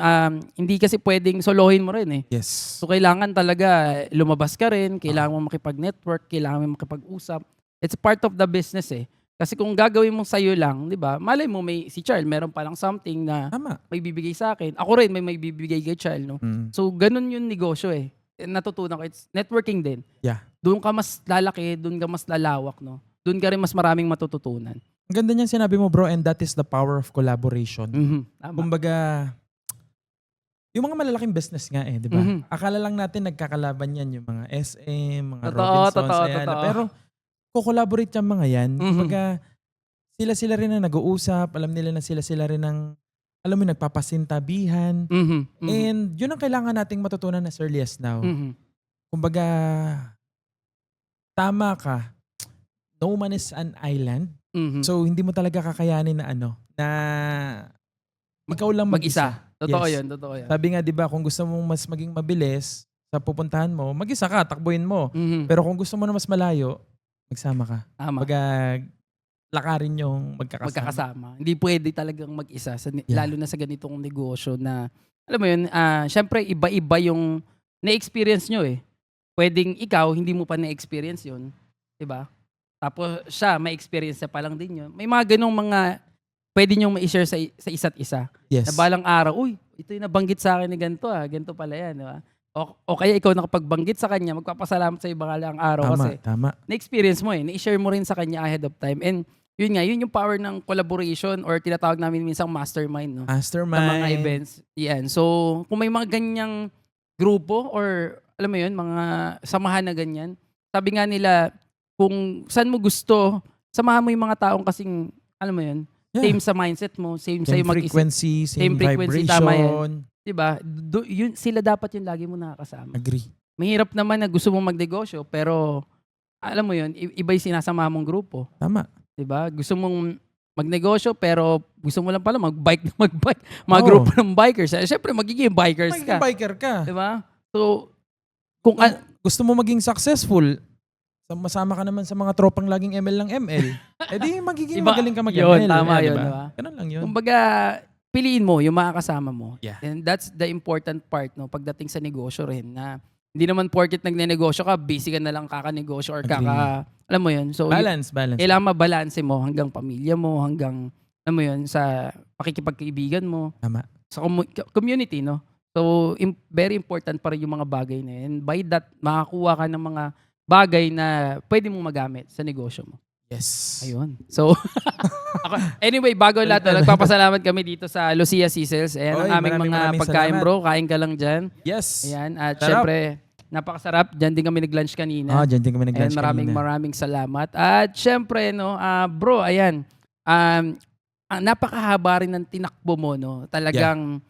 Speaker 3: hindi kasi pwedeng solohin mo rin eh.
Speaker 1: Yes.
Speaker 3: So, kailangan talaga lumabas ka rin, kailangan mo makipag-network, kailangan mo makipag-usap. It's part of the business eh. Kasi kung gagawin mo sa'yo lang, di ba, malay mo si Charles, meron palang something na
Speaker 1: Tama.
Speaker 3: may bibigay sa akin. Ako rin, may bibigay kay Charles, no?
Speaker 1: Mm.
Speaker 3: So, ganun yung negosyo eh. Natutunan ko, it's networking din.
Speaker 1: Yeah.
Speaker 3: Doon ka mas lalaki, doon ka mas lalawak, no? Doon ka rin mas maraming matututunan.
Speaker 1: Ang ganda niyan sinabi mo bro, and that is the power of collaboration.
Speaker 3: Tama.
Speaker 1: Kumbaga, yung mga malalaking business nga di ba?
Speaker 3: Mhm.
Speaker 1: Akala lang natin nagkakalaban yan, yung mga SM, mga
Speaker 3: Totoo,
Speaker 1: Robinsons,
Speaker 3: totoo,
Speaker 1: ayan.
Speaker 3: totoo.
Speaker 1: Pero, ko-collaborate yung mga yan.
Speaker 3: Mhm.
Speaker 1: Kumbaga, sila rin na nag-uusap, alam nila na sila rin ang, alam mo, nagpapasintabihan. And yun ang kailangan nating matutunan as early as now. Kumbaga, tama ka. No man is an island. So, hindi mo talaga kakayanin na na ikaw lang mag-isa.
Speaker 3: Totoo
Speaker 1: Yes.
Speaker 3: yun, totoo yun.
Speaker 1: Sabi nga, di ba, kung gusto mong mas maging mabilis sa pupuntahan mo, mag-isa ka, takbuhin mo.
Speaker 3: Mhm.
Speaker 1: Pero kung gusto mo na mas malayo, magsama ka.
Speaker 3: Tama.
Speaker 1: Kumbaga, lakarin yung magkakasama.
Speaker 3: Hindi pwede talagang mag-isa,
Speaker 1: Yeah.
Speaker 3: lalo na sa ganitong negosyo na, alam mo yun, syempre iba-iba yung na-experience nyo eh. Pwedeng ikaw, hindi mo pa na-experience yun. Diba? Tapos siya, may experience na pa lang din yun. May mga ganong mga pwede nyong ma-share sa isa't isa.
Speaker 1: Yes.
Speaker 3: Na balang araw, uy, ito yung nabanggit sa akin ni ganito ganito pala yan. Diba? O kaya ikaw nakapagbanggit sa kanya, magpapasalamat sa ibang balang araw kasi
Speaker 1: Tama.
Speaker 3: na-experience mo na-share mo rin sa kanya ahead of time. And yun nga, yun yung power ng collaboration or tinatawag namin minsang mastermind, no?
Speaker 1: Mastermind.
Speaker 3: Sa mga events. Yan. So, kung may mga ganyang grupo or alam mo yun, mga samahan na ganyan, sabi nga nila, kung saan mo gusto, samahan mo yung mga taong kasing, alam mo yun, same sa mindset mo, same sa'yo mag-isip.
Speaker 1: Frequency, same
Speaker 3: frequency,
Speaker 1: vibration.
Speaker 3: tama yan. Diba? Sila dapat yung lagi mo nakakasama.
Speaker 1: Agree.
Speaker 3: Mahirap naman na gusto mong magnegosyo, pero alam mo yun, iba yung sinasama mong grupo.
Speaker 1: Tama.
Speaker 3: Diba? Gusto mong magnegosyo, pero gusto mo lang pala magbike. Mga
Speaker 1: Oo.
Speaker 3: grupo ng bikers. Siyempre, magiging bikers
Speaker 1: Magiging
Speaker 3: ka.
Speaker 1: biker ka.
Speaker 3: Diba? So, kung
Speaker 1: Gusto mo maging successful, masama ka naman sa mga tropang laging ML ng ML. Di magiging magaling ka mag-ML.
Speaker 3: Yun, tama yun,
Speaker 1: diba?
Speaker 3: diba?
Speaker 1: Ganun lang yun.
Speaker 3: kumbaga, piliin mo yung makakasama mo.
Speaker 1: Yeah.
Speaker 3: And that's the important part, no, pagdating sa negosyo rin, na hindi naman porket nagne-negosyo ka, busy ka na lang kakanegosyo or
Speaker 1: Agree.
Speaker 3: alam mo yun. So,
Speaker 1: balance.
Speaker 3: kailangan mabalanse mo hanggang pamilya mo, hanggang, alam mo yun, sa pakikipagkaibigan mo,
Speaker 1: Tama.
Speaker 3: sa community, no? So, very important pa rin yung mga bagay na yun. And by that, makakuha ka ng mga bagay na pwede mong magamit sa negosyo mo.
Speaker 1: Yes.
Speaker 3: Ayun. So, anyway, bago lahat, nagpapasalamat kami dito sa Lucia Cecils. Ayan,
Speaker 1: Oy,
Speaker 3: ang aming
Speaker 1: maraming
Speaker 3: mga pagkain,
Speaker 1: salamat.
Speaker 3: bro. Kain ka lang dyan.
Speaker 1: Yes.
Speaker 3: Ayan. At
Speaker 1: Sarap.
Speaker 3: syempre, napakasarap. Dyan din kami nag-lunch kanina.
Speaker 1: Dyan din kami nag-lunch
Speaker 3: Ayan,
Speaker 1: kanina.
Speaker 3: maraming salamat. At syempre, no, bro, ayan. napakahaba rin ng tinakbo mo, no? Talagang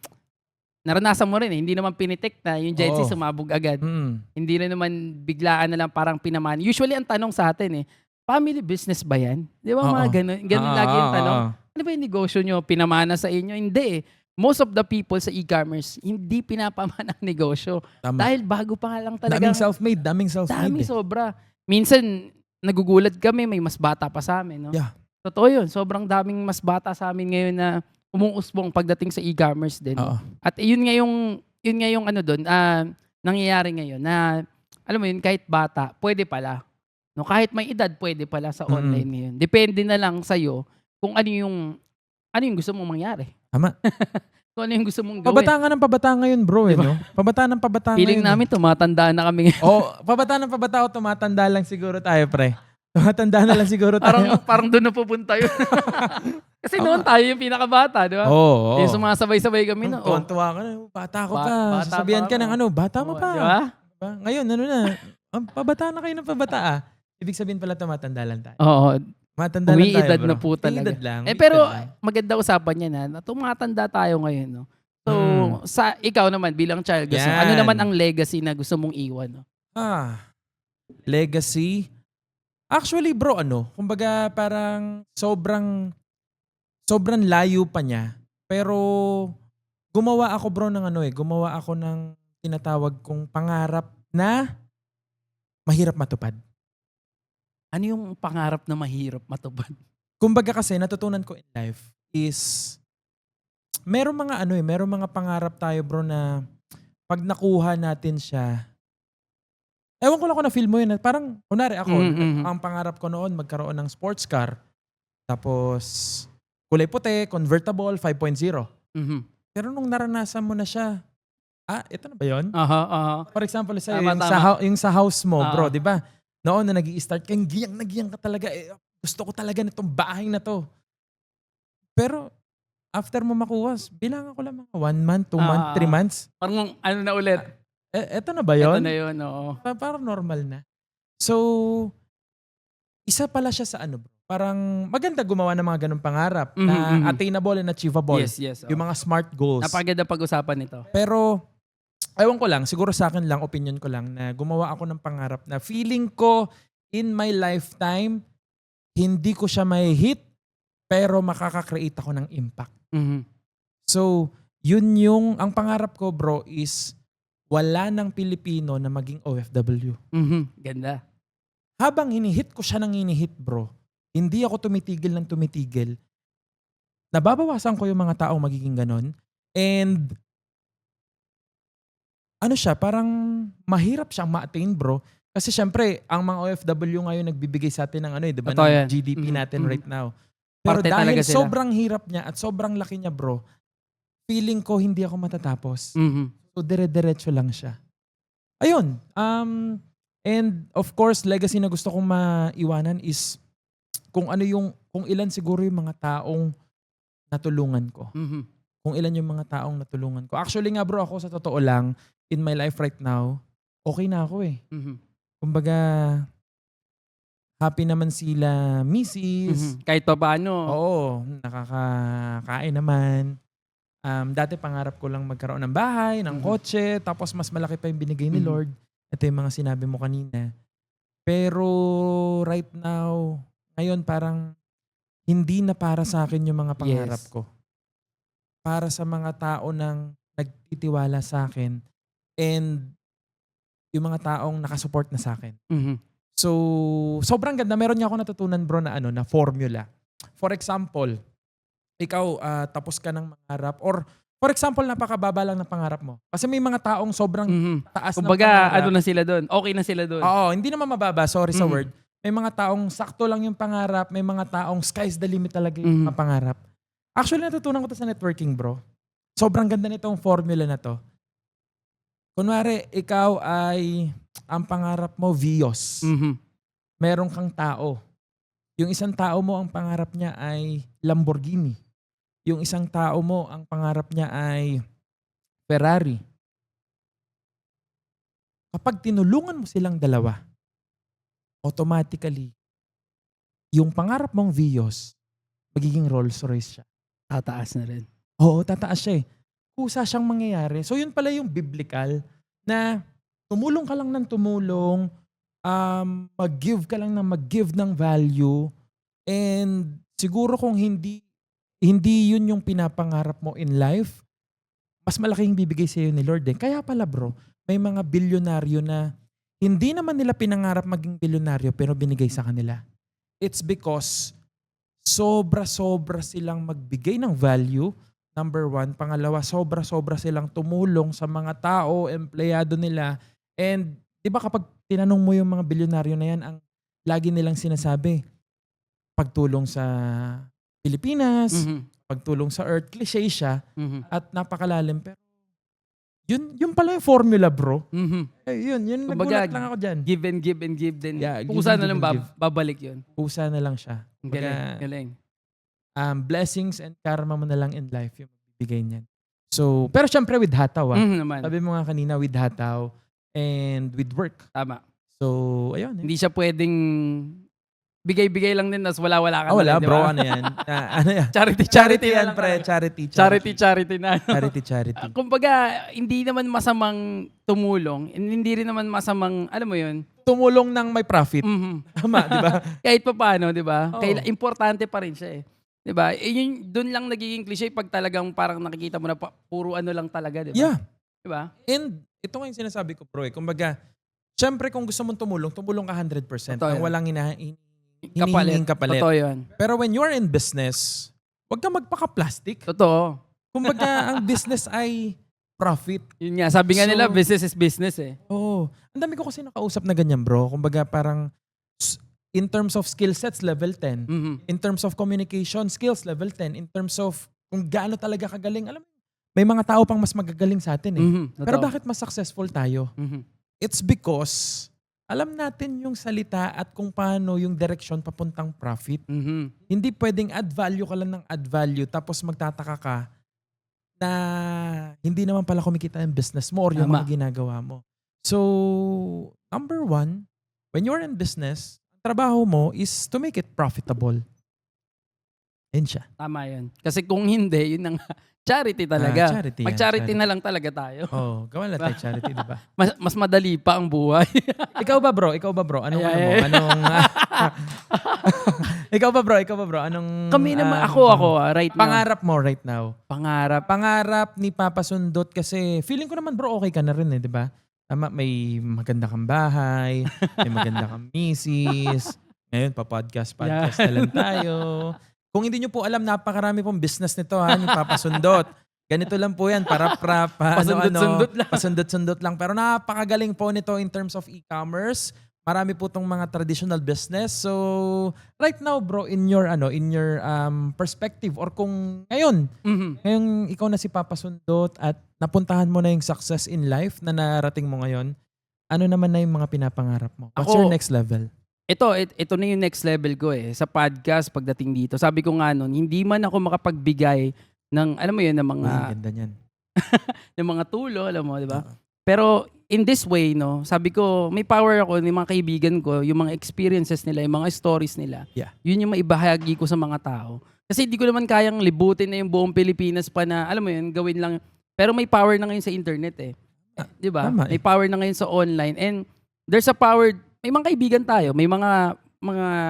Speaker 3: naranasan mo rin eh. Hindi naman pinitik na yung Gen Z
Speaker 1: Oo.
Speaker 3: sumabog agad.
Speaker 1: Mm.
Speaker 3: Hindi rin naman biglaan na lang parang pinaman. Usually ang tanong sa atin family business ba yan? Di ba mga
Speaker 1: Oo.
Speaker 3: ganun? Ganun lagi yung tanong.
Speaker 1: Oo.
Speaker 3: Ano ba yung negosyo nyo? Pinamana sa inyo? Hindi eh. Most of the people sa e-commerce, hindi pinapamana ang negosyo.
Speaker 1: Tama.
Speaker 3: Dahil bago pa nga lang talaga.
Speaker 1: Daming self-made. Daming self-made.
Speaker 3: Dami
Speaker 1: eh.
Speaker 3: sobra. Minsan, nagugulat kami, may mas bata pa sa amin. No?
Speaker 1: Yeah.
Speaker 3: Totoo yun. Sobrang daming mas bata sa amin ngayon na umuusbong pagdating sa e-commerce din.
Speaker 1: Oo.
Speaker 3: At yun nga yung ano doon, nangyayari ngayon na, alam mo yun, kahit bata, pwede pala. No, kahit may edad, pwede pala sa online ngayon. Depende na lang sa'yo kung ano yung gusto mong mangyari.
Speaker 1: Tama.
Speaker 3: Kung ano yung gusto mong gawin.
Speaker 1: Pabataan nga ng pabataan ngayon, bro.
Speaker 3: Diba?
Speaker 1: No? Pabataan ng pabataan
Speaker 3: Feeling
Speaker 1: ngayon.
Speaker 3: namin, tumatanda na kami ngayon.
Speaker 1: Pabataan ng pabata o tumatanda lang siguro tayo, pre. Tumatanda na lang siguro tayo.
Speaker 3: parang doon na pupunta yun. Kasi noon tayo yung pinakabata, di ba?
Speaker 1: Oo.
Speaker 3: Yung sumasabay-sabay kami na.
Speaker 1: Tuwan-tuwa ka na. Bata ko pa.
Speaker 3: Bata
Speaker 1: Sasabihan
Speaker 3: pa
Speaker 1: ka
Speaker 3: ako.
Speaker 1: ng bata mo pa.
Speaker 3: Di ba?
Speaker 1: Diba? Ngayon, ano na. Pabata na kayo ng pabata Ibig sabihin pala tumatanda lang tayo.
Speaker 3: Oo.
Speaker 1: Matanda lang tayo,
Speaker 3: Umiidad
Speaker 1: bro.
Speaker 3: na po talaga.
Speaker 1: Umiidad lang.
Speaker 3: Pero
Speaker 1: umiidad lang.
Speaker 3: maganda usapan yan na tumatanda tayo ngayon. No? So,
Speaker 1: Mm.
Speaker 3: sa ikaw naman bilang child,
Speaker 1: Yan.
Speaker 3: ano naman ang legacy na gusto mong iwan? No?
Speaker 1: Legacy. Actually, bro, kumbaga parang sobrang layo pa niya. Pero gumawa ako, bro, ng gumawa ako ng tinatawag kong pangarap na mahirap matupad.
Speaker 3: Ano yung pangarap na mahirap matupad?
Speaker 1: Kumbaga kasi natutunan ko in life is merong mga pangarap tayo, bro, na pag nakuha natin siya, ewan ko lang kung na-feel mo yun. Parang, kunwari ako, ang pangarap ko noon, magkaroon ng sports car. Tapos, kulay puti, convertible, 5.0.
Speaker 3: Mhm.
Speaker 1: Pero nung naranasan mo na siya, ito na ba yun?
Speaker 3: Aha.
Speaker 1: For example, sa'yo,
Speaker 3: Tama.
Speaker 1: yung sa house mo, bro,
Speaker 3: Oo.
Speaker 1: di ba? Noon na nag-i-start, kang giyang ka talaga. Gusto ko talaga nitong bahay na to. Pero, after mo makuha, bilangan ko lang mga 1 month, 2 months, 3 months.
Speaker 3: Parang ano na ulit?
Speaker 1: Eto na ba yun?
Speaker 3: Ito na yun, oo.
Speaker 1: Parang normal na. So, isa pala siya sa bro. Parang maganda gumawa ng mga ganong pangarap na attainable and achievable.
Speaker 3: Yes.
Speaker 1: Yung mga smart goals.
Speaker 3: Napaganda pag-usapan nito.
Speaker 1: Pero, ewan ko lang, siguro sa akin lang, opinion ko lang, na gumawa ako ng pangarap na feeling ko in my lifetime, hindi ko siya may hit, pero makaka-create ako ng impact.
Speaker 3: Mhm.
Speaker 1: So, ang pangarap ko, bro, is wala ng Pilipino na maging OFW.
Speaker 3: Ganda.
Speaker 1: Habang hinihit ko siya ng hinihit, bro, hindi ako tumitigil ng tumitigil. Nababawasan ko yung mga taong magiging ganon. And parang mahirap siyang ma-attain, bro. Kasi syempre, ang mga OFW ngayon nagbibigay sa atin ng di ba,
Speaker 3: Totoo
Speaker 1: ng
Speaker 3: yan.
Speaker 1: GDP natin right now. Pero
Speaker 3: Parte
Speaker 1: dahil
Speaker 3: talaga sila.
Speaker 1: sobrang hirap niya at sobrang laki niya, bro, feeling ko hindi ako matatapos. So, dire-diretso lang siya. Ayun. And of course, legacy na gusto kong maiwanan is kung ilan siguro yung mga taong natulungan ko. Kung ilan yung mga taong natulungan ko. Actually nga, bro, ako sa totoo lang, in my life right now, okay na ako eh. Kumbaga, happy naman sila, misis.
Speaker 3: Kahit pa paano.
Speaker 1: Oo, nakakakain naman. Dati pangarap ko lang magkaroon ng bahay, ng kotse, tapos mas malaki pa yung binigay ni Lord. Ito yung mga sinabi mo kanina. Pero right now, ngayon parang hindi na para sa akin yung mga pangarap
Speaker 3: Yes.
Speaker 1: ko. Para sa mga tao nang nagtitiwala sa akin and yung mga taong nakasupport na sa akin. So, sobrang ganda. Meron niya ako natutunan, bro, na formula. For example, ikaw tapos ka ng mangarap or for example, napakababa lang ng pangarap mo. Kasi may mga taong sobrang taas ng
Speaker 3: Kumbaga,
Speaker 1: pangarap.
Speaker 3: na sila doon. Okay na sila doon.
Speaker 1: Oo, hindi naman mababa. Sorry sa word. May mga taong sakto lang yung pangarap. May mga taong sky's the limit talaga yung mga pangarap. Actually, natutunan ko to sa networking, bro. Sobrang ganda nitong formula na to. Kunwari, ikaw ay ang pangarap mo, Vios. Meron kang tao. Yung isang tao mo, ang pangarap niya ay Lamborghini. Yung isang tao mo, ang pangarap niya ay Ferrari. Kapag tinulungan mo silang dalawa, automatically, yung pangarap mong Vios, magiging Rolls Royce siya.
Speaker 3: Tataas na rin.
Speaker 1: Oo, tataas siya eh. Kusa siyang mangyayari. So yun pala yung biblical na tumulong ka lang ng tumulong, mag-give ka lang ng mag-give ng value, and siguro kung hindi yun yung pinapangarap mo in life, mas malaking bibigay sa iyo ni Lord eh. Kaya pala bro, may mga bilyonaryo na hindi naman nila pinangarap maging bilyonaryo pero binigay sa kanila. It's because sobra-sobra silang magbigay ng value. Number one. Pangalawa, sobra-sobra silang tumulong sa mga tao, empleyado nila. And di ba kapag tinanong mo yung mga bilyonaryo na yan, ang lagi nilang sinasabi, pagtulong sa Pilipinas, pagtulong sa Earth, cliche siya at napakalalim. Pero yun pala yung formula bro. Yun
Speaker 3: Kumbaga,
Speaker 1: nagulat lang ako dyan.
Speaker 3: Give and give and give din.
Speaker 1: Yeah, give
Speaker 3: Kusa
Speaker 1: and
Speaker 3: na
Speaker 1: give
Speaker 3: lang
Speaker 1: and give.
Speaker 3: babalik yun.
Speaker 1: Pusa na lang siya.
Speaker 3: Galing.
Speaker 1: Blessings and karma mo na lang in life yung magbibigay niyan. So, pero syempre with hataw
Speaker 3: Naman.
Speaker 1: Sabi mo nga kanina with hataw and with work.
Speaker 3: Tama.
Speaker 1: So, ayun.
Speaker 3: Hindi siya pwedeng bigay-bigay lang din tas wala-wala ka na
Speaker 1: Wala
Speaker 3: rin, di
Speaker 1: bro,
Speaker 3: ba?
Speaker 1: ano yan? Ano yan?
Speaker 3: Charity
Speaker 1: yan,
Speaker 3: na lang
Speaker 1: pre.
Speaker 3: talaga.
Speaker 1: Charity.
Speaker 3: Charity na.
Speaker 1: Charity.
Speaker 3: Kumbaga, hindi naman masamang tumulong. Hindi rin naman masamang, alam mo yun,
Speaker 1: Tumulong ng may profit. Tama, di ba?
Speaker 3: kahit pa paano, di ba?
Speaker 1: Oo.
Speaker 3: Importante pa rin siya eh. Di ba? Doon lang nagiging cliche pag talagang parang nakikita mo na puro ano lang talaga, di ba?
Speaker 1: Yeah.
Speaker 3: Di ba?
Speaker 1: And ito nga yung sinasabi ko, bro. Kumbaga, syempre kung gusto mong tumulong ka 100%.
Speaker 3: Totoo
Speaker 1: Ang
Speaker 3: yan.
Speaker 1: walang hinihinging kapalit.
Speaker 3: Totoo yun.
Speaker 1: Pero when you're in business, huwag ka magpaka-plastic.
Speaker 3: Totoo.
Speaker 1: Kumbaga, ang business ay profit.
Speaker 3: Yun nga, sabi nga
Speaker 1: So,
Speaker 3: nila, business is business eh.
Speaker 1: Oo. Ang dami ko kasi nakausap na ganyan, bro. Kumbaga, parang in terms of skill sets, level 10. In terms of communication skills, level 10. In terms of kung gaano talaga kagaling. Alam mo, may mga tao pang mas magagaling sa atin eh. Pero bakit mas successful tayo? It's because alam natin yung salita at kung paano yung direction papuntang profit. Hindi pwedeng add value ka lang ng add value tapos magtataka ka na hindi naman pala kumikita yung business mo or yung
Speaker 3: Tama.
Speaker 1: mga ginagawa mo. So, number one, when you're in business, ang trabaho mo is to make it profitable. Ayun siya.
Speaker 3: Tama yun. Kasi kung hindi, yun ang charity talaga.
Speaker 1: Charity yan,
Speaker 3: Mag-charity
Speaker 1: charity.
Speaker 3: na lang talaga tayo.
Speaker 1: Oh, gawa lang tayo charity, di ba?
Speaker 3: Mas madali pa ang buhay.
Speaker 1: Ikaw ba bro? Anong ano mo?
Speaker 3: Ay.
Speaker 1: Anong Ikaw ba bro? Anong
Speaker 3: Kami naman, ako right now.
Speaker 1: pangarap mo right now?
Speaker 3: Pangarap.
Speaker 1: Pangarap ni Papa Sundot kasi feeling ko naman bro okay ka na rin eh, di ba? Tama, may maganda kang bahay, may maganda kang misis. Ngayon pa-podcast na lang tayo. Kung hindi nyo po alam, napakarami pong business nito ni Papa Sundot. Ganito lang po yan, para
Speaker 3: Pasundot-sundot lang.
Speaker 1: Pasundot-sundot lang. Pero napakagaling po nito in terms of e-commerce. Marami po tong mga traditional business. So, right now bro, in your perspective or kung ngayon ikaw na si Papa Sundot at napuntahan mo na yung success in life na narating mo ngayon, ano naman na yung mga pinapangarap mo? What's your next level?
Speaker 3: Ito na yung next level ko eh. Sa podcast, pagdating dito, sabi ko nga nun, hindi man ako makapagbigay ng, alam mo yun, ng mga,
Speaker 1: Ganda niyan.
Speaker 3: ng mga tulo, alam mo, di ba? Pero in this way, no, sabi ko, may power ako ng mga kaibigan ko, yung mga experiences nila, yung mga stories nila.
Speaker 1: Yeah.
Speaker 3: Yun yung maibahagi ko sa mga tao. Kasi hindi ko naman kayang libutin na yung buong Pilipinas pa na, alam mo yun, gawin lang. Pero may power na ngayon sa internet eh. Di ba?
Speaker 1: Tama eh.
Speaker 3: May power na ngayon sa online. And there's a power, may mga kaibigan tayo, may mga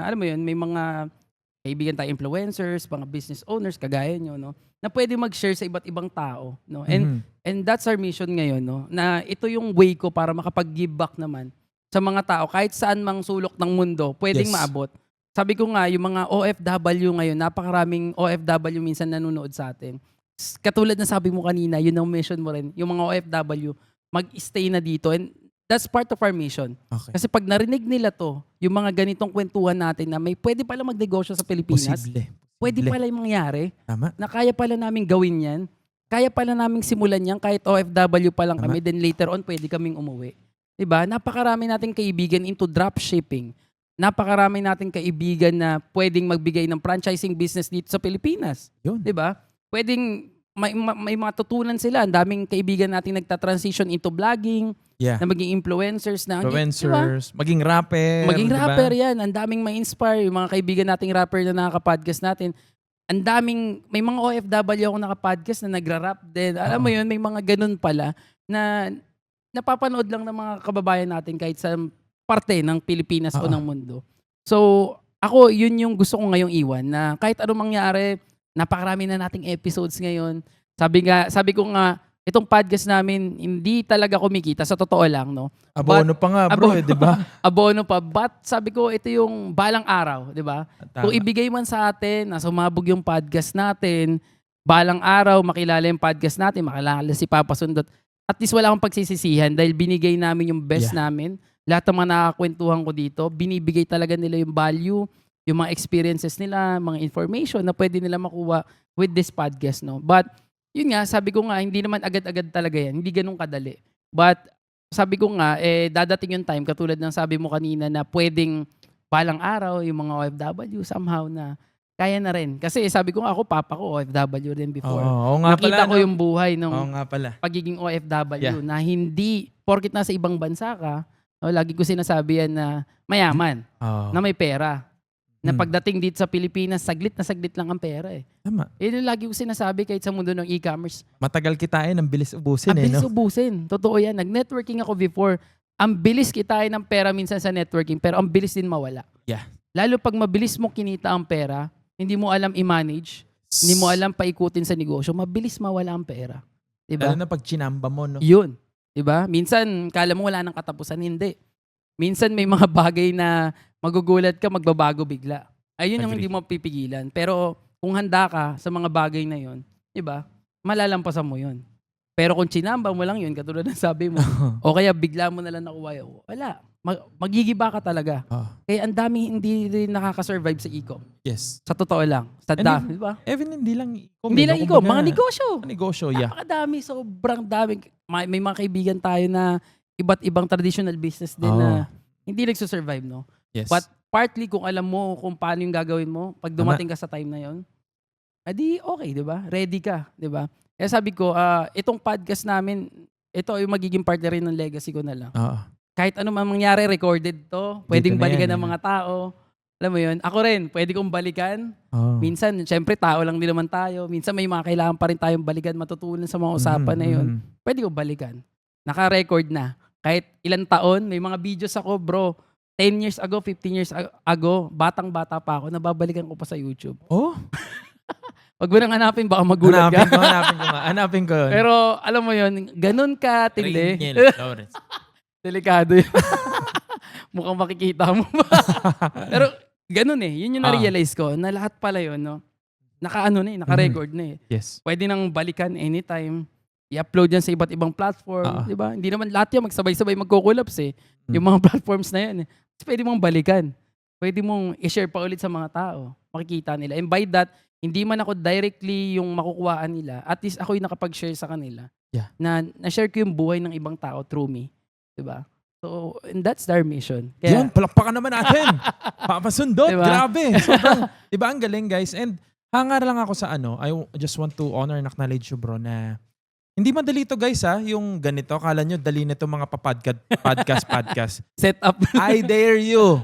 Speaker 3: alam mo yun, may mga kaibigan tayo influencers, mga business owners, kagaya nyo, no? Na pwede mag-share sa iba't ibang tao, no? And that's our mission ngayon, no? Na ito yung way ko para makapag-give back naman sa mga tao kahit saan mang sulok ng mundo, pwedeng
Speaker 1: Yes.
Speaker 3: maabot. Sabi ko nga, yung mga OFW ngayon, napakaraming OFW minsan nanonood sa atin. Katulad na sabi mo kanina, yun ang mission mo rin, yung mga OFW, mag-stay na dito. And that's part of our mission.
Speaker 1: Okay.
Speaker 3: Kasi pag narinig nila to, yung mga ganitong kwentuhan natin na may pwede pala magnegosyo sa Pilipinas, pwede pala yung mangyari,
Speaker 1: Tama.
Speaker 3: na kaya pala namin gawin yan, kaya pala namin simulan yan kahit OFW pa lang kami, then later on pwede kaming umuwi. Diba? Napakarami nating kaibigan into dropshipping. Napakarami nating kaibigan na pwedeng magbigay ng franchising business dito sa Pilipinas.
Speaker 1: Yun.
Speaker 3: Diba? Pwedeng may matutunan sila. Ang daming kaibigan natin nagta-transition into vlogging,
Speaker 1: Yeah.
Speaker 3: na maging influencers na.
Speaker 1: Influencers, maging rapper.
Speaker 3: Maging
Speaker 1: diba?
Speaker 3: rapper yan. Ang daming ma-inspire. Yung mga kaibigan nating rapper na nakaka-podcast natin. ang daming, may mga OFW ako nakapodcast na nagra-rap din. Alam mo yun, may mga ganun pala na napapanood lang ng mga kababayan natin kahit sa parte ng Pilipinas o ng mundo. So, ako, yun yung gusto ko ngayong iwan na kahit anong mangyari, napakarami na nating episodes ngayon. Sabi ko nga, itong podcast namin, hindi talaga kumikita. Sa totoo lang, no?
Speaker 1: Abono pa nga, bro, di ba?
Speaker 3: Abono pa. But sabi ko, ito yung balang araw, di ba? Kung ibigay man sa atin, na sumabog yung podcast natin, balang araw, makilala yung podcast natin, makilala si Papa Sundot, at least wala akong pagsisisihan dahil binigay namin yung best namin. Lahat ng mga nakakwentuhan ko dito, binibigay talaga nila yung value, yung mga experiences nila, mga information na pwede nila makuha with this podcast, no? But, yun nga, sabi ko nga, hindi naman agad-agad talaga yan. Hindi ganun kadali. But, sabi ko nga, dadating yung time, katulad ng sabi mo kanina, na pwedeng balang araw, yung mga OFW, somehow na kaya na rin. Kasi sabi ko nga, ako, papa ko, OFW din before. Nakita ko yung buhay ng pagiging OFW na hindi, porkit nasa ibang bansa ka, lagi ko sinasabi yan na mayaman, na may pera. Na pagdating dito sa Pilipinas, saglit na saglit lang ang pera eh.
Speaker 1: Tama.
Speaker 3: Yun yung lagi ko sinasabi kahit sa mundo ng e-commerce.
Speaker 1: Matagal kitain, ang bilis ubusin
Speaker 3: Ang bilis
Speaker 1: no?
Speaker 3: ubusin. Totoo yan. Nag-networking ako before. Ang bilis kitain ng pera minsan sa networking, pero ang bilis din mawala.
Speaker 1: Yeah.
Speaker 3: Lalo pag mabilis mo kinita ang pera, hindi mo alam i-manage, hindi mo alam paikutin sa negosyo, mabilis mawala ang pera. Diba?
Speaker 1: Lalo na pag chinamba mo, no?
Speaker 3: Yun. Diba? Minsan, kala mo wala nang katapusan, hindi. Minsan may mga bagay na magugulat ka, magbabago bigla. Ayun yung hindi mo pipigilan. Pero kung handa ka sa mga bagay na yun, diba? Malalampasan mo yun. Pero kung chinamba mo lang yun, katulad ng sabi mo, o kaya bigla mo na lang nakuha yun, wala. Magigiba ka talaga. Kaya ang dami hindi rin nakaka-survive sa e-com.
Speaker 1: Yes.
Speaker 3: Sa totoo lang. Sa dami, diba?
Speaker 1: Even hindi lang e-com.
Speaker 3: Hindi lang e-com, mga negosyo.
Speaker 1: Negosyo, yeah.
Speaker 3: Napakadami, sobrang dami. May mga kaibigan tayo na iba't ibang traditional business din na hindi nagsusurvive, no?
Speaker 1: Yes.
Speaker 3: But partly kung alam mo kung paano yung gagawin mo, pag dumating ka sa time na yon, adi okay, di ba? Ready ka, di ba? Kaya sabi ko, itong podcast namin, ito yung magiging part na rin ng legacy ko na lang. Kahit ano man mangyari, recorded to, pwedeng balikan ng mga tao. Alam mo yun? Ako rin, pwede kong balikan. Minsan, syempre, tao lang din naman tayo. Minsan may mga kailangan pa rin tayong balikan, matutunan sa mga usapan na yun. Pwede kong balikan. Naka-record na. Kahit ilang taon, may mga videos ako, bro. 10 years ago, 15 years ago, batang-bata pa ako, nababalikan ko pa sa YouTube.
Speaker 1: Oh?
Speaker 3: Wag mo nang hanapin, baka magulat ka.
Speaker 1: Hanapin ko.
Speaker 3: Pero alam mo yun, ganun ka, tindi. Delikado yun. Mukhang makikita mo ba? Pero ganun eh, yun yung na-realize ko, na lahat pala yun, no? Naka-record na eh.
Speaker 1: Yes.
Speaker 3: Pwede nang balikan anytime. I-upload yan sa iba't ibang platform, di ba? Hindi naman lahat yan magsabay-sabay magko-collapse eh. Yung mga platforms na yan eh. Pwede mong balikan. Pwede mong i-share pa ulit sa mga tao. Makikita nila. And by that, hindi man ako directly yung makukuhaan nila. At least ako yung nakapag-share sa kanila.
Speaker 1: Yeah.
Speaker 3: Na na-share ko yung buhay ng ibang tao through me. Di ba? So, and that's their mission. Kaya,
Speaker 1: yun, palakpakan naman natin. Papa Sundot,
Speaker 3: diba?
Speaker 1: Grabe. Sobrang, diba ang galing guys? And hangar lang ako sa I just want to honor and acknowledge you bro na hindi madali to guys yung ganito. Akala nyo dali na to mga podcast.
Speaker 3: Set up.
Speaker 1: I dare you.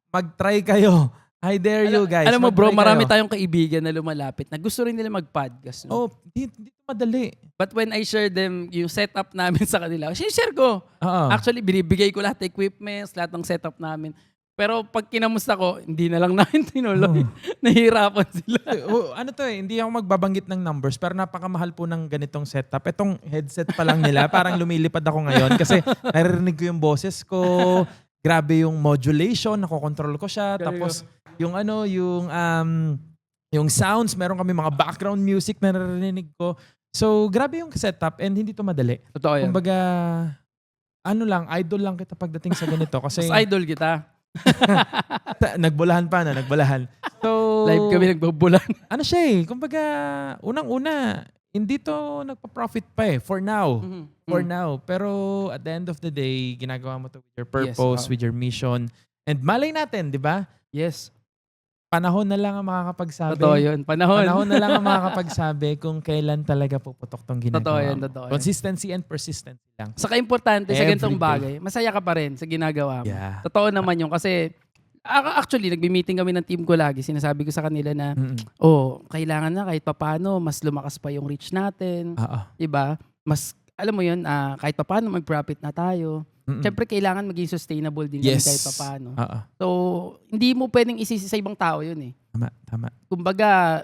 Speaker 1: Mag-try kayo. I dare you guys.
Speaker 3: Alam mo bro,
Speaker 1: Mag-try
Speaker 3: marami
Speaker 1: kayo.
Speaker 3: tayong kaibigan na lumalapit na gusto rin nila mag-podcast. No?
Speaker 1: Hindi to madali.
Speaker 3: But when I share them, yung setup namin sa kanila, share ko. Actually, binibigay ko lahat ng equipments, lahat ng setup namin. Pero pag kinamusta ko, hindi na lang namin tinuloy. Nahihirapan sila.
Speaker 1: Hindi ako magbabanggit ng numbers pero napakamahal po ng ganitong setup. Itong headset pa lang nila, parang lumilipad ako ngayon kasi naririnig ko yung boses ko. Grabe yung modulation, nakokontrol ko siya. Tapos yung yung sounds, meron kami mga background music na naririnig ko. So, grabe yung setup and hindi to madali.
Speaker 3: Totoo yan.
Speaker 1: Kumbaga, idol lang kita pagdating sa ganito. Kasi
Speaker 3: mas idol kita.
Speaker 1: nagbulahan pa na, nagbulahan. So,
Speaker 3: Live kami nagbabulan.
Speaker 1: Kumbaga, unang-una, hindi to nagpa-profit pa for now. For now. Pero at the end of the day, ginagawa mo to with your purpose, with your mission. And malay natin, di ba?
Speaker 3: Yes.
Speaker 1: Panahon na lang ang makakapagsabi.
Speaker 3: Totoo yun. Panahon
Speaker 1: na lang ang makakapagsabi kung kailan talaga puputok tong ginagawa.
Speaker 3: Totoo yun.
Speaker 1: Consistency and persistence lang.
Speaker 3: Saka importante sa ganitong bagay, masaya ka pa rin sa ginagawa mo.
Speaker 1: Yeah.
Speaker 3: Totoo naman yun kasi Actually, nagbi-meeting kami ng team ko lagi. Sinasabi ko sa kanila na,
Speaker 1: Mm.
Speaker 3: kailangan na kahit papaano, mas lumakas pa yung reach natin.
Speaker 1: Oo.
Speaker 3: 'Di ba? Mas, alam mo yun, kahit papaano mag-profit na tayo.
Speaker 1: Mm-mm.
Speaker 3: Siyempre, kailangan maging sustainable din kami
Speaker 1: Yes.
Speaker 3: kahit papaano.
Speaker 1: Oo.
Speaker 3: So, hindi mo pwedeng isisi sa ibang tao yun eh.
Speaker 1: Tama.
Speaker 3: Kumbaga,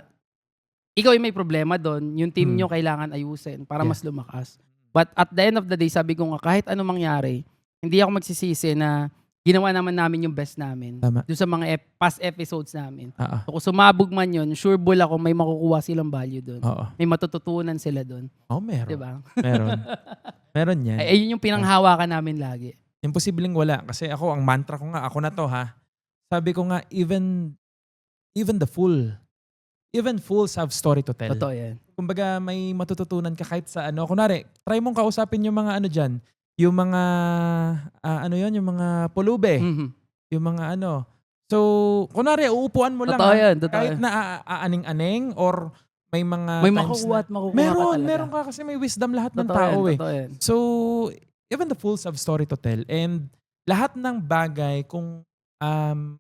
Speaker 3: ikaw yung may problema doon, yung team
Speaker 1: Mm.
Speaker 3: nyo kailangan ayusin para
Speaker 1: Yeah.
Speaker 3: mas lumakas. But at the end of the day, sabi ko nga, kahit anong mangyari, hindi ako magsisisi na ginawa namin yung best namin.
Speaker 1: Tama.
Speaker 3: Doon sa mga past episodes namin.
Speaker 1: Oo.
Speaker 3: So, kung sumabog man yun, sure bull ako may makukuha silang value doon.
Speaker 1: Oo.
Speaker 3: May matututunan sila doon.
Speaker 1: Meron.
Speaker 3: Diba?
Speaker 1: Meron. Meron yan.
Speaker 3: Ayun yung pinanghawakan namin lagi.
Speaker 1: Imposibleng wala. Kasi ako, ang mantra ko nga, ako na to ha. Sabi ko nga, even fools have story to tell.
Speaker 3: Totoo yan.
Speaker 1: Kumbaga, may matututunan ka kahit sa ano. Kunwari, try mong kausapin yung mga ano dyan. Yung mga, yung mga pulube.
Speaker 3: Mhm.
Speaker 1: Yung mga ano. So, kunwari, uupuan mo lang.
Speaker 3: Totoo
Speaker 1: ha.
Speaker 3: yan. Totoo
Speaker 1: Kahit
Speaker 3: yan.
Speaker 1: na aaning-aning or may mga
Speaker 3: May
Speaker 1: times
Speaker 3: makukuha
Speaker 1: na,
Speaker 3: at makukuha ka talaga.
Speaker 1: meron ka kasi may wisdom lahat ng
Speaker 3: Totoo
Speaker 1: tao
Speaker 3: yan,
Speaker 1: eh.
Speaker 3: totoo yan.
Speaker 1: So, even the fools have story to tell. And lahat ng bagay, kung